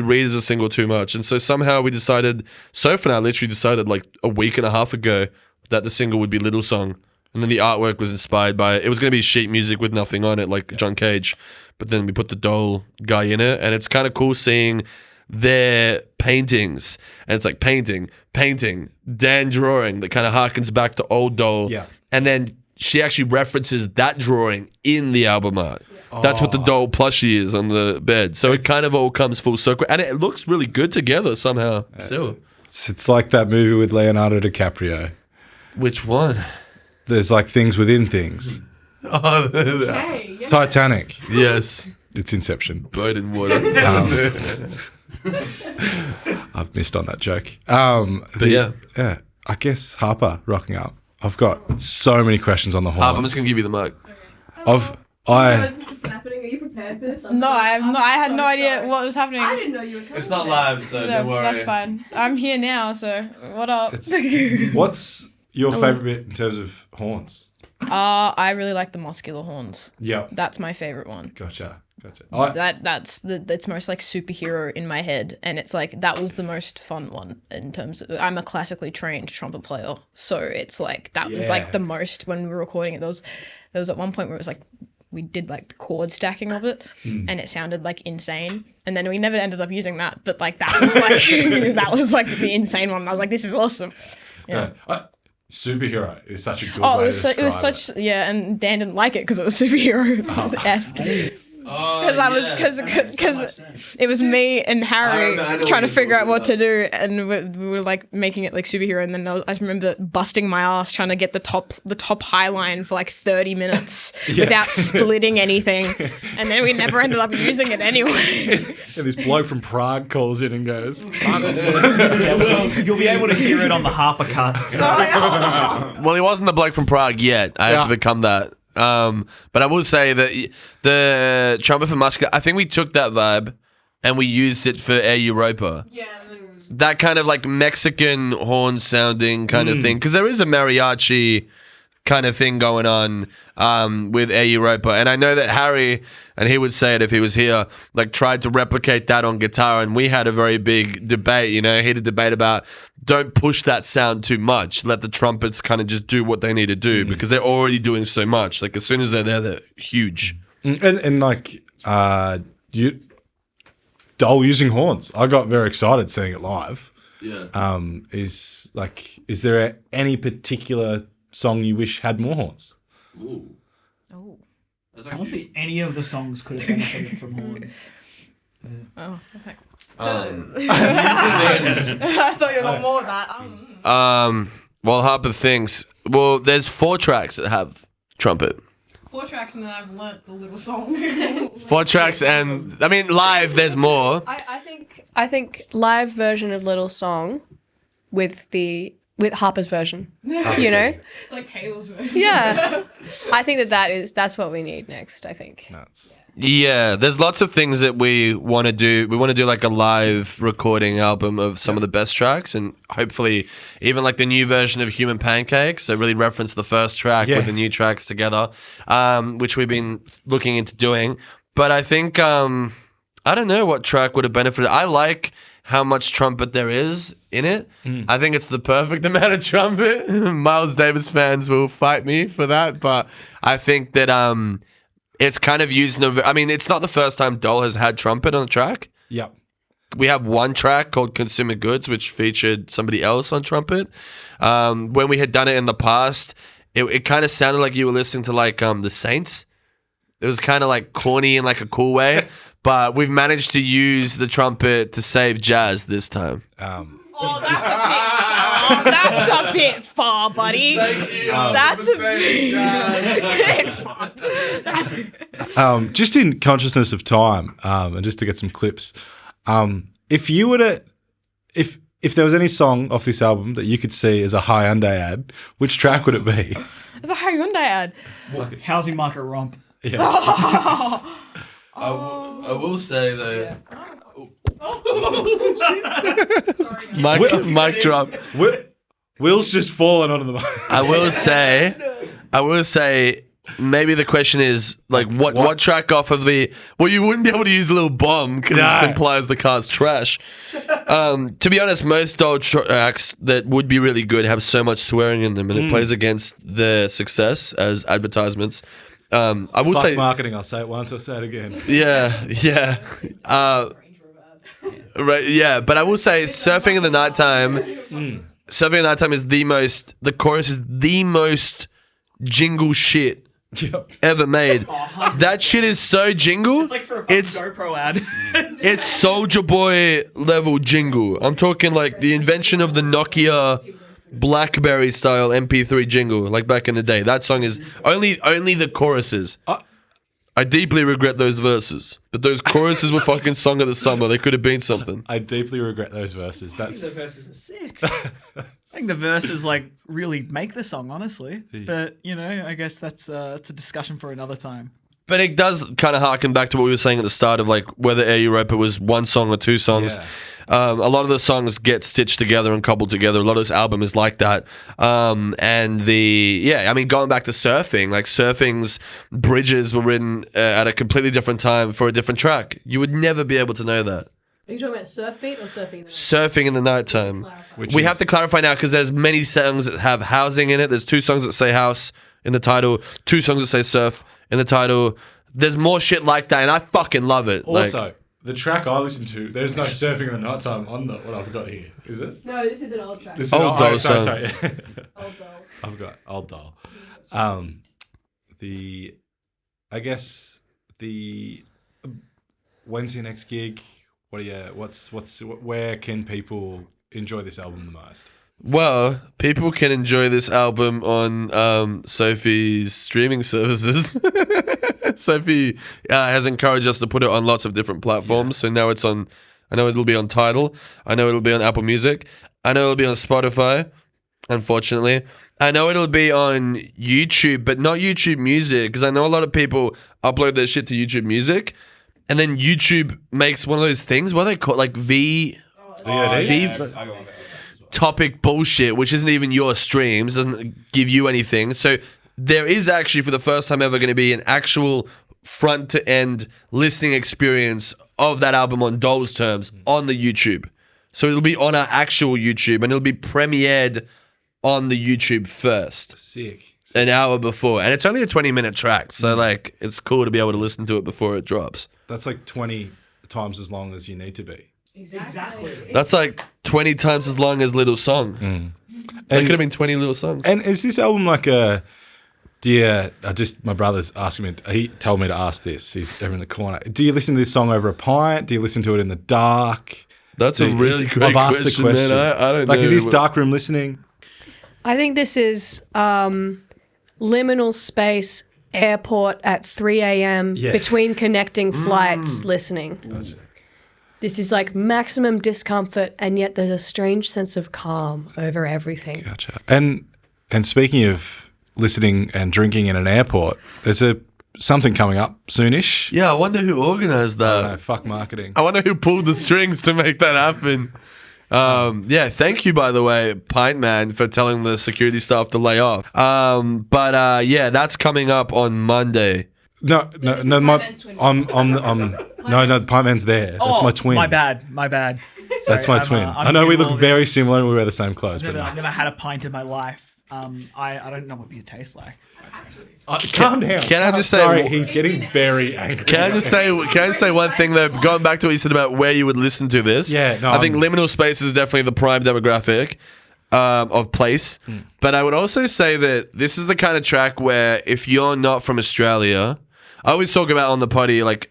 read as a single too much. And so somehow we decided, Soph and I literally decided like a week and a half ago that the single would be Little Song. And then the artwork was inspired by it. It was going to be sheet music with nothing on it, like John Cage. But then we put the Dole guy in it. And it's kind of cool seeing their paintings. And it's like painting, Dan drawing that kind of harkens back to old Dole. Yeah. And then she actually references that drawing in the album art. That's what the Dole plushie is on the bed. So it kind of all comes full circle. And it looks really good together somehow. It's like that movie with Leonardo DiCaprio. Which one? There's like things within things. Titanic. Yes. It's Inception. Boat in water. I've missed on that joke. Yeah, I guess Harper rocking up. I've got so many questions on the horns. I'm just gonna give you the mic. This is happening. Are you prepared for this? No, I had no idea what was happening. I didn't know you were coming. It's not live, so don't worry. That's fine. I'm here now, so what up? What's your favorite bit in terms of horns? I really like the muscular horns. Yeah. That's my favorite one. Gotcha. That's most like superhero in my head, and it's like that was the most fun one in terms of I'm a classically trained trumpet player, so it's like that was like the most when we were recording it. There was at one point where it was like we did like the chord stacking of it, and it sounded like insane, and then we never ended up using that, but like that was like that was like the insane one. I was like, this is awesome. Yeah. Superhero is such a good way to describe it. And Dan didn't like it because it was superhero-esque. Because it was me and Harry trying to figure out what to do, and we were like making it like superhero. And then I remember busting my ass trying to get the top high line for like 30 minutes without splitting anything, and then we never ended up using it anyway. And this bloke from Prague calls in and goes, You'll be able to hear it on the Harper cut. Well, he wasn't the bloke from Prague yet. I had to become that. But I will say that the trumpet for Muscular, I think we took that vibe and we used it for Air Europa. Yeah. That kind of like Mexican horn sounding kind of thing. Because there is a mariachi kind of thing going on with Air Europa. And I know that Harry, and he would say it if he was here, like tried to replicate that on guitar. And we had a very big debate, heated debate about don't push that sound too much. Let the trumpets kind of just do what they need to do because they're already doing so much. Like as soon as they're there, they're huge. And like Dole using horns. I got very excited seeing it live. Yeah. Is there any particular song you wish had more horns? Ooh. Oh. I don't think any of the songs could have benefited from horns. Oh, okay. I thought you got more of that. Well, Harper thinks. Well, there's 4 tracks that have trumpet. 4 tracks, and then I've learnt the little song. 4 tracks, and I mean live. There's more. I think live version of Little Song with Harper's version. You know? It's like Taylor's version. Yeah. I think that's what we need next, I think. Nuts. Yeah, there's lots of things that we want to do. We want to do like a live recording album of some of the best tracks, and hopefully even like the new version of Human Pancakes. So really reference the first track with the new tracks together, which we've been looking into doing. But I think I don't know what track would have benefited. I like how much trumpet there is in it. I think it's the perfect amount of trumpet. Miles Davis fans will fight me for that, but I think that it's kind of used I mean, it's not the first time Dole has had trumpet on a track. Yep. We have one track called Consumer Goods, which featured somebody else on trumpet. When we had done it in the past, it kind of sounded like you were listening to like the Saints. It was kind of like corny in like a cool way, but we've managed to use the trumpet to save jazz this time. Oh, that's a bit far, buddy. That's a bit far. Just in consciousness of time, and just to get some clips, if you were to, if there was any song off this album that you could see as a Hyundai ad, which track would it be? It's a Hyundai ad. Housing market romp. Yeah. I will say though. Sorry. Mic drop. Will's just fallen onto the mic. I will say, maybe the question is like, what track off of the? Well, you wouldn't be able to use a little bomb because it just implies the car's trash. To be honest, most Dole tracks that would be really good have so much swearing in them, and it plays against their success as advertisements. I will say marketing. I'll say it once. I'll say it again. Yeah. Right, yeah, but I will say Surfing in the Nighttime is the chorus is the most jingle shit ever made. That shit is so jingle. It's like for a GoPro ad. It's Soulja Boy level jingle. I'm talking like the invention of the Nokia BlackBerry style MP3 jingle, like back in the day. That song is only the choruses. I deeply regret those verses, but those choruses were fucking Song of the Summer. They could have been something. I deeply regret those verses. I think the verses are sick. I think the verses like really make the song, honestly. But you know, I guess that's a discussion for another time. But it does kind of harken back to what we were saying at the start of like whether Air Europa was one song or 2 songs. Yeah. A lot of the songs get stitched together and cobbled together. A lot of this album is like that. I mean, going back to Surfing, like Surfing's bridges were written at a completely different time for a different track. You would never be able to know that. Are you talking about Surf Beat or Surfing? Surfing in the Nighttime. We have to clarify now because there's many songs that have housing in it. There's 2 songs that say house in the title, 2 songs that say surf in the title. There's more shit like that, and I fucking love it. Also, the track I listen to, there's no Surfing in the Nighttime on what I've got here. Is it? No, this is an old track. This is Old Dole song. sorry. Old Dole. I've got Old Dole. When's your next gig? Where can people enjoy this album the most? Well, people can enjoy this album on Sophie's streaming services. Sophie has encouraged us to put it on lots of different platforms. So now it's on, I know it'll be on Tidal. I know it'll be on Apple Music. I know it'll be on Spotify, unfortunately. I know it'll be on YouTube, but not YouTube Music, because I know a lot of people upload their shit to YouTube Music, and then YouTube makes one of those things, what are they called? Like V topic bullshit, which isn't even your streams, doesn't give you anything. So there is actually, for the first time ever, going to be an actual front to end listening experience of that album on Dole's terms on the YouTube. So it'll be on our actual YouTube, and it'll be premiered on the YouTube first. Sick. An hour before. And it's only a 20-minute track, so like it's cool to be able to listen to it before it drops. That's like 20 times as long as you need to be. Exactly. That's like 20 times as long as Little Song. It could have been 20 little songs. And is this album like a? My brother's asking me. He told me to ask this. He's over in the corner. Do you listen to this song over a pint? Do you listen to it in the dark? That's a really great I've asked question, the question. man. I don't know. Like, is this darkroom listening? I think this is liminal space airport at 3 a.m. between connecting flights listening. Gotcha. This is like maximum discomfort, and yet there's a strange sense of calm over everything. Gotcha. And speaking of listening and drinking in an airport, there's something coming up soonish. Yeah, I wonder who organised that. No, fuck marketing. I wonder who pulled the strings to make that happen. Yeah, thank you, by the way, Pintman, for telling the security staff to lay off. Yeah, that's coming up on Monday. No, the Pintman's there. That's my twin. My bad. Sorry, That's my twin. I know we look very similar and we wear the same clothes, but I've never had a pint in my life. I don't know what beer tastes like. calm down. Can I just say? Sorry, he's getting very angry. Can I just say one thing though? Going back to what you said about where you would listen to this. Yeah, no, I think liminal space is definitely the prime demographic of place. But I would also say that this is the kind of track where if you're not from Australia, I always talk about on the poddy like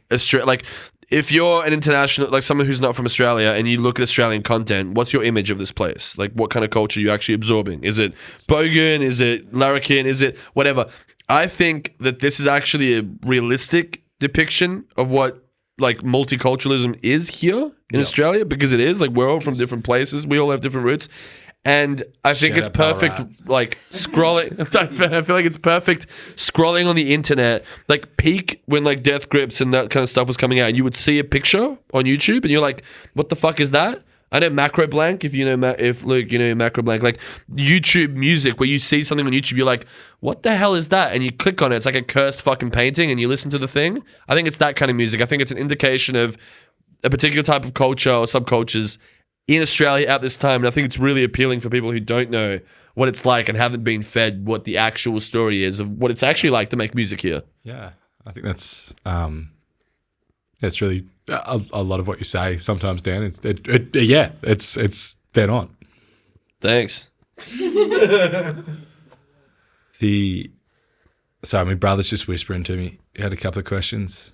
if you're an international, like someone who's not from Australia and you look at Australian content, what's your image of this place? Like what kind of culture are you actually absorbing? Is it bogan? Is it larrikin? Is it whatever? I think that this is actually a realistic depiction of what like multiculturalism is here in Australia, because it is like we're all from different places. We all have different roots. And I think Shout it's out perfect, Ballarat. like scrolling. I feel like it's perfect scrolling on the internet, like peak when like Death Grips and that kind of stuff was coming out. And you would see a picture on YouTube, and you're like, "What the fuck is that?" I know Macro Blank. If you know, if Luke, you know Macro Blank, like YouTube music, where you see something on YouTube, you're like, "What the hell is that?" And you click on it. It's like a cursed fucking painting, and you listen to the thing. I think it's that kind of music. I think it's an indication of a particular type of culture or subcultures in Australia at this time, and I think it's really appealing for people who don't know what it's like and haven't been fed what the actual story is of what it's actually like to make music here. Yeah, I think that's really a lot of what you say. Sometimes, Dan, it's dead on. Thanks. Sorry, my brother's just whispering to me. He had a couple of questions.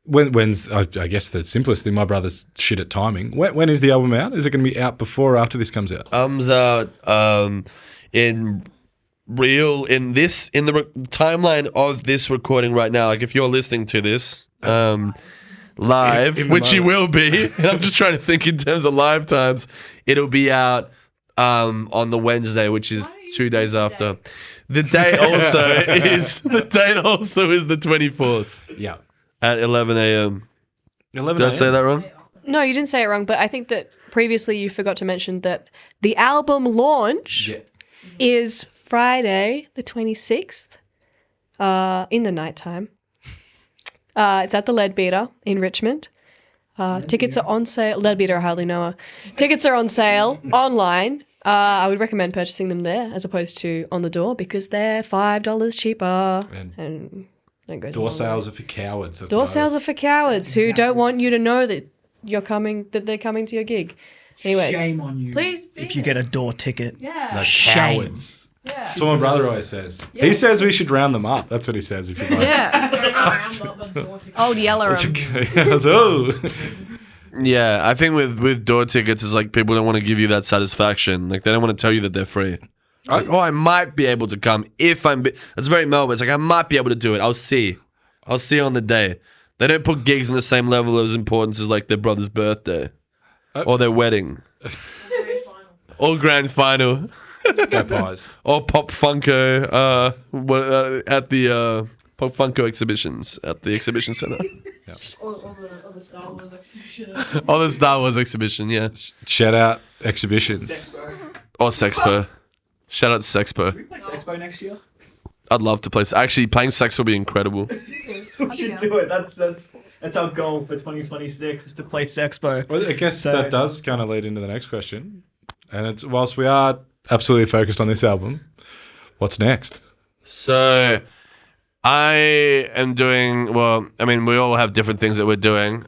When's I guess the simplest thing. My brother's shit at timing. When is the album out? Is it going to be out before or after this comes out? Comes out in the timeline of this recording right now. Like if you're listening to this live, in the which you moment. will be, and I'm just trying to think in terms of live times. It'll be out on the Wednesday, which is 2 days after. The date also is the 24th. Yeah. At 11 a.m. 11 Did I say that wrong? No, you didn't say it wrong, but I think that previously you forgot to mention that the album launch is Friday the 26th in the nighttime. It's at the Leadbeater in Richmond. Tickets are on sale. Leadbeater, I hardly know her. Tickets are on sale online. I would recommend purchasing them there as opposed to on the door because they're $5 cheaper. And that goes Door along sales the are for cowards. That's Door what I sales was- are for cowards who don't want you to know that you're coming, that they're coming to your gig. Anyways, Shame on you. Please be if you there. get a door ticket. Yeah. Shame. Cowards. That's what my brother always says. He says we should round them up. That's what he says if you buy Yeah. Old Yeller. That's okay. I was, oh. Yeah, I think with door tickets is like people don't want to give you that satisfaction. Like they don't want to tell you that they're free. I might be able to come if I'm. That's very Melbourne. It's like I might be able to do it. I'll see on the day. They don't put gigs on the same level of importance as like their brother's birthday or their wedding or grand final. Go Pies. Or Pop Funko at the Pop Funko exhibitions at the exhibition center. Or the Star Wars exhibition. Or the Star Wars exhibition, yeah. Shout out exhibitions. Or Sexpo. Shout out to Sexpo. we play Expo next year? I'd love to play. Actually, playing Sex will be incredible. We should do it. That's our goal for 2026 is to play Sexpo. Well, I guess So- that does kind of lead into the next question. And it's whilst we are absolutely focused on this album, what's next? So, I am doing, well, I mean, we all have different things that we're doing.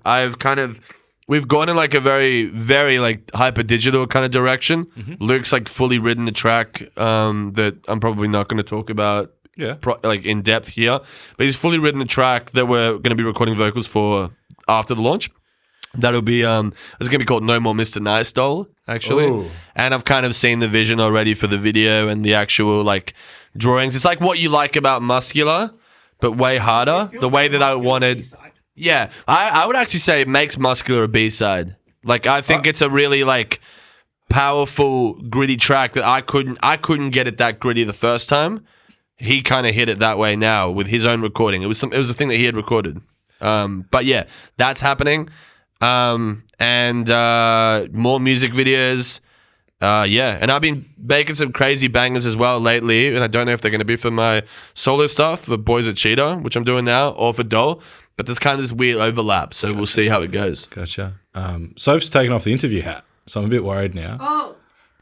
We've gone in like a very, very like hyper digital kind of direction. Luke's like fully written the track that I'm probably not going to talk about like in depth here. But he's fully written the track that we're going to be recording vocals for after the launch. That'll be, it's going to be called No More Mr. Nice Dole, actually. Ooh. And I've kind of seen the vision already for the video and the actual like drawings. It's like what you like about Muscular, but way harder. The way that I wanted. Yeah, I would actually say it makes Muscular a B-side. Like, I think it's a really, like, powerful, gritty track that I couldn't get it that gritty the first time. He kind of hit it that way now with his own recording. It was the thing that he had recorded. But yeah, that's happening. And more music videos. And I've been making some crazy bangers as well lately, and I don't know if they're going to be for my solo stuff, for Boys at Cheetah, which I'm doing now, or for Dole. But there's kind of this weird overlap, so we'll see how it goes. Gotcha. Soph's taken off the interview hat, so I'm a bit worried now. Oh,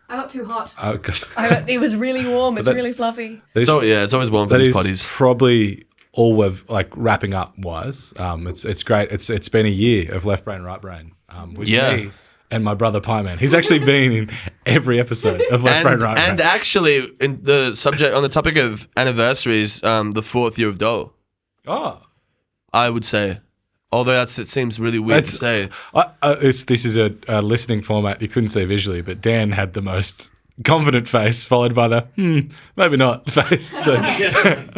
I got too hot. Oh, gosh. It was really warm. It's really fluffy. So yeah, it's always warm for these potties. Probably all we're like wrapping up wise. It's great. It's been a year of Left Brain, Right Brain with me and my brother Pintman. He's actually been in every episode of Left Brain, Right Brain. And actually, in the subject on the topic of anniversaries, the 4th year of Dole. Oh. I would say, although it seems really weird to say. This is a listening format. You couldn't see visually, but Dan had the most confident face, followed by the maybe not face. So.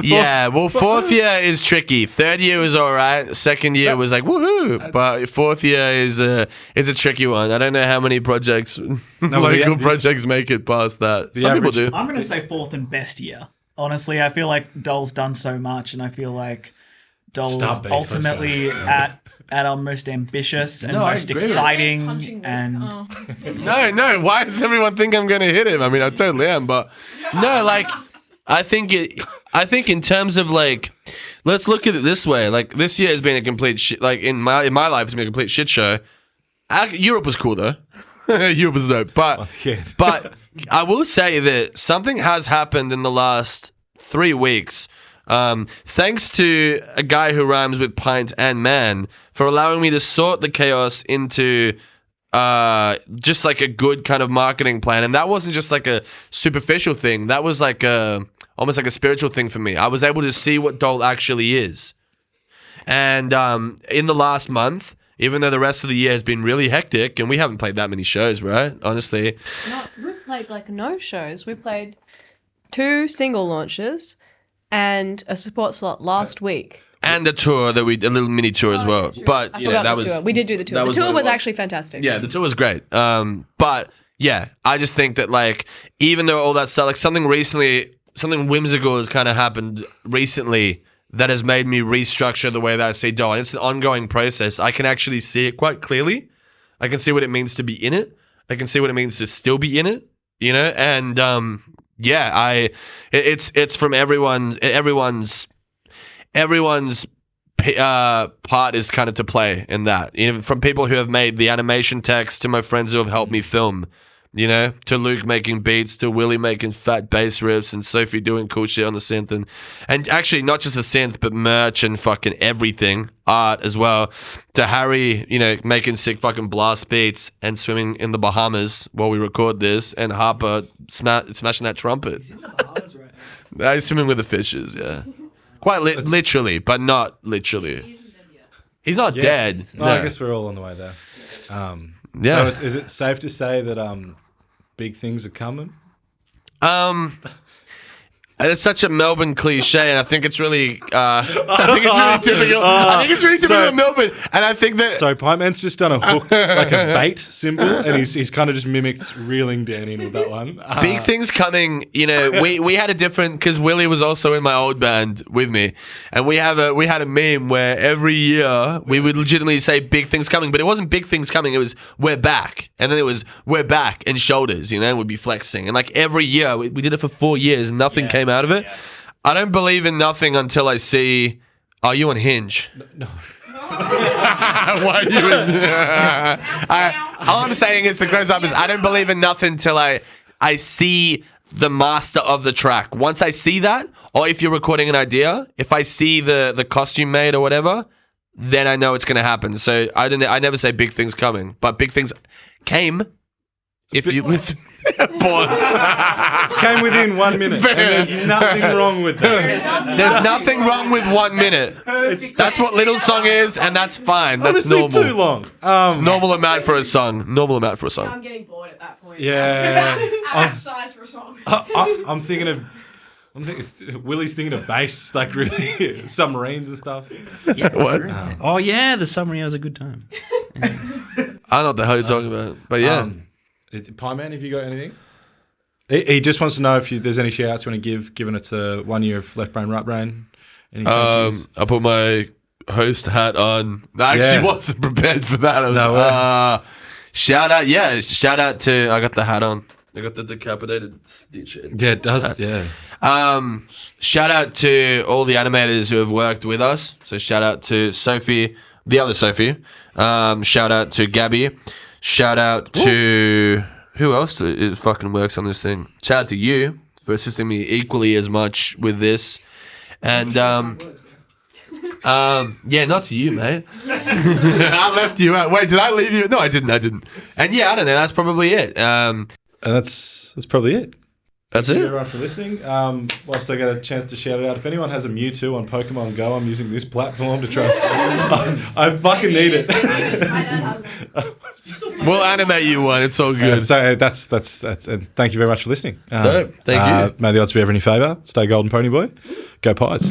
Yeah, well, 4th year is tricky. 3rd year was all right. 2nd year was like woohoo, but 4th year is a tricky one. I don't know how many projects, local projects, make it past that. Some people do. I'm going to say 4th and best year. Honestly, I feel like Dole's done so much, and I feel like Dole's ultimately at our most ambitious and most exciting. And no, why does everyone think I'm going to hit him? I mean, I totally am, but no, like I think in terms of like, let's look at it this way. Like this year has been a complete shit. Like in my life, it's been a complete shit show. Europe was cool though. Europe was dope, but I will say that something has happened in the last 3 weeks. Thanks to a guy who rhymes with pint and man for allowing me to sort the chaos into just like a good kind of marketing plan. And that wasn't just like a superficial thing. That was like almost like a spiritual thing for me. I was able to see what Dole actually is. And in the last month, even though the rest of the year has been really hectic, and we haven't played that many shows, right? Honestly. We've played like no shows. We played 2 single launches and a support slot last week. And a tour a little mini tour as well. True. But yeah, that was tour. We did do the tour. The tour was actually fantastic. Yeah, the tour was great. But yeah, I just think that like even though all that stuff, like something whimsical has kind of happened recently that has made me restructure the way that I see Dole. It's an ongoing process. I can actually see it quite clearly. I can see what it means to be in it. I can see what it means to still be in it. You know, and it's from everyone's part is kind of to play in that. You know, from people who have made the animation text to my friends who have helped me film, you know, to Luke making beats, to Willie making fat bass riffs, and Sophie doing cool shit on the synth, and actually not just the synth, but merch and fucking everything, art as well, to Harry, you know, making sick fucking blast beats and swimming in the Bahamas while we record this, and Harper smashing that trumpet. He's in the Bahamas right now. He's swimming with the fishes, yeah. Quite literally, but not literally. He's not dead. No. I guess we're all on the way there. Yeah. So is it safe to say that big things are coming? It's such a Melbourne cliche, and I think it's really, typical. I think it's really typical of Melbourne, and I think that. So Pintman's just done a hook, like a bait symbol, and he's kind of just mimicked reeling Dan in with that one. Big things coming. You know, we had a different, because Willie was also in my old band with me, and we had a meme where every year we would legitimately say big things coming, but it wasn't big things coming. It was we're back, and then it was we're back and shoulders. You know, and we'd be flexing, and like every year we did it for 4 years, and nothing came out of it. Yeah. I don't believe in nothing until I see. Are you on Hinge? No. Why are you all I'm saying is the close up is I don't believe in nothing until I see the master of the track. Once I see that, or if you're recording an idea, if I see the costume made or whatever, then I know it's going to happen. So I never say big things coming, but big things came if you listen. Pause. Came within 1 minute. And there's nothing wrong with that. There's nothing wrong with 1 minute. That's what Little Song is, and that's fine. That's Honestly, normal. too long. Normal amount for a song. Normal amount for a song. I'm getting bored at that point. Yeah. Average size for a song. I'm thinking Willie's thinking of bass, like really submarines and stuff. What? Oh yeah, the submarine was a good time. I don't know what the hell you're talking about, but yeah. Pie Man, have you got anything? He just wants to know if there's any shout outs you want to give, given it's 1 year of Left Brain, Right Brain. Any thank yous? I put my host hat on. I actually wasn't prepared for that. Shout out to, I got the hat on. I got the decapitated stitch. Yeah, it does. Yeah. Shout out to all the animators who have worked with us. So shout out to Sophie, the other Sophie. Shout out to Gabby. Shout out to who else fucking works on this thing? Shout out to you for assisting me equally as much with this. And yeah, not to you, mate. I left you out. Wait, did I leave you? No, I didn't. And yeah, I don't know. That's probably it. And that's probably it. That's Thank it. you everyone for listening. Whilst I get a chance to shout it out, if anyone has a Mewtwo on Pokemon Go, I'm using this platform to try and I fucking need it. We'll animate you one. It's all good. So that's and thank you very much for listening. Thank you. May the odds be ever in your favour. Stay golden, pony boy. Go Pies.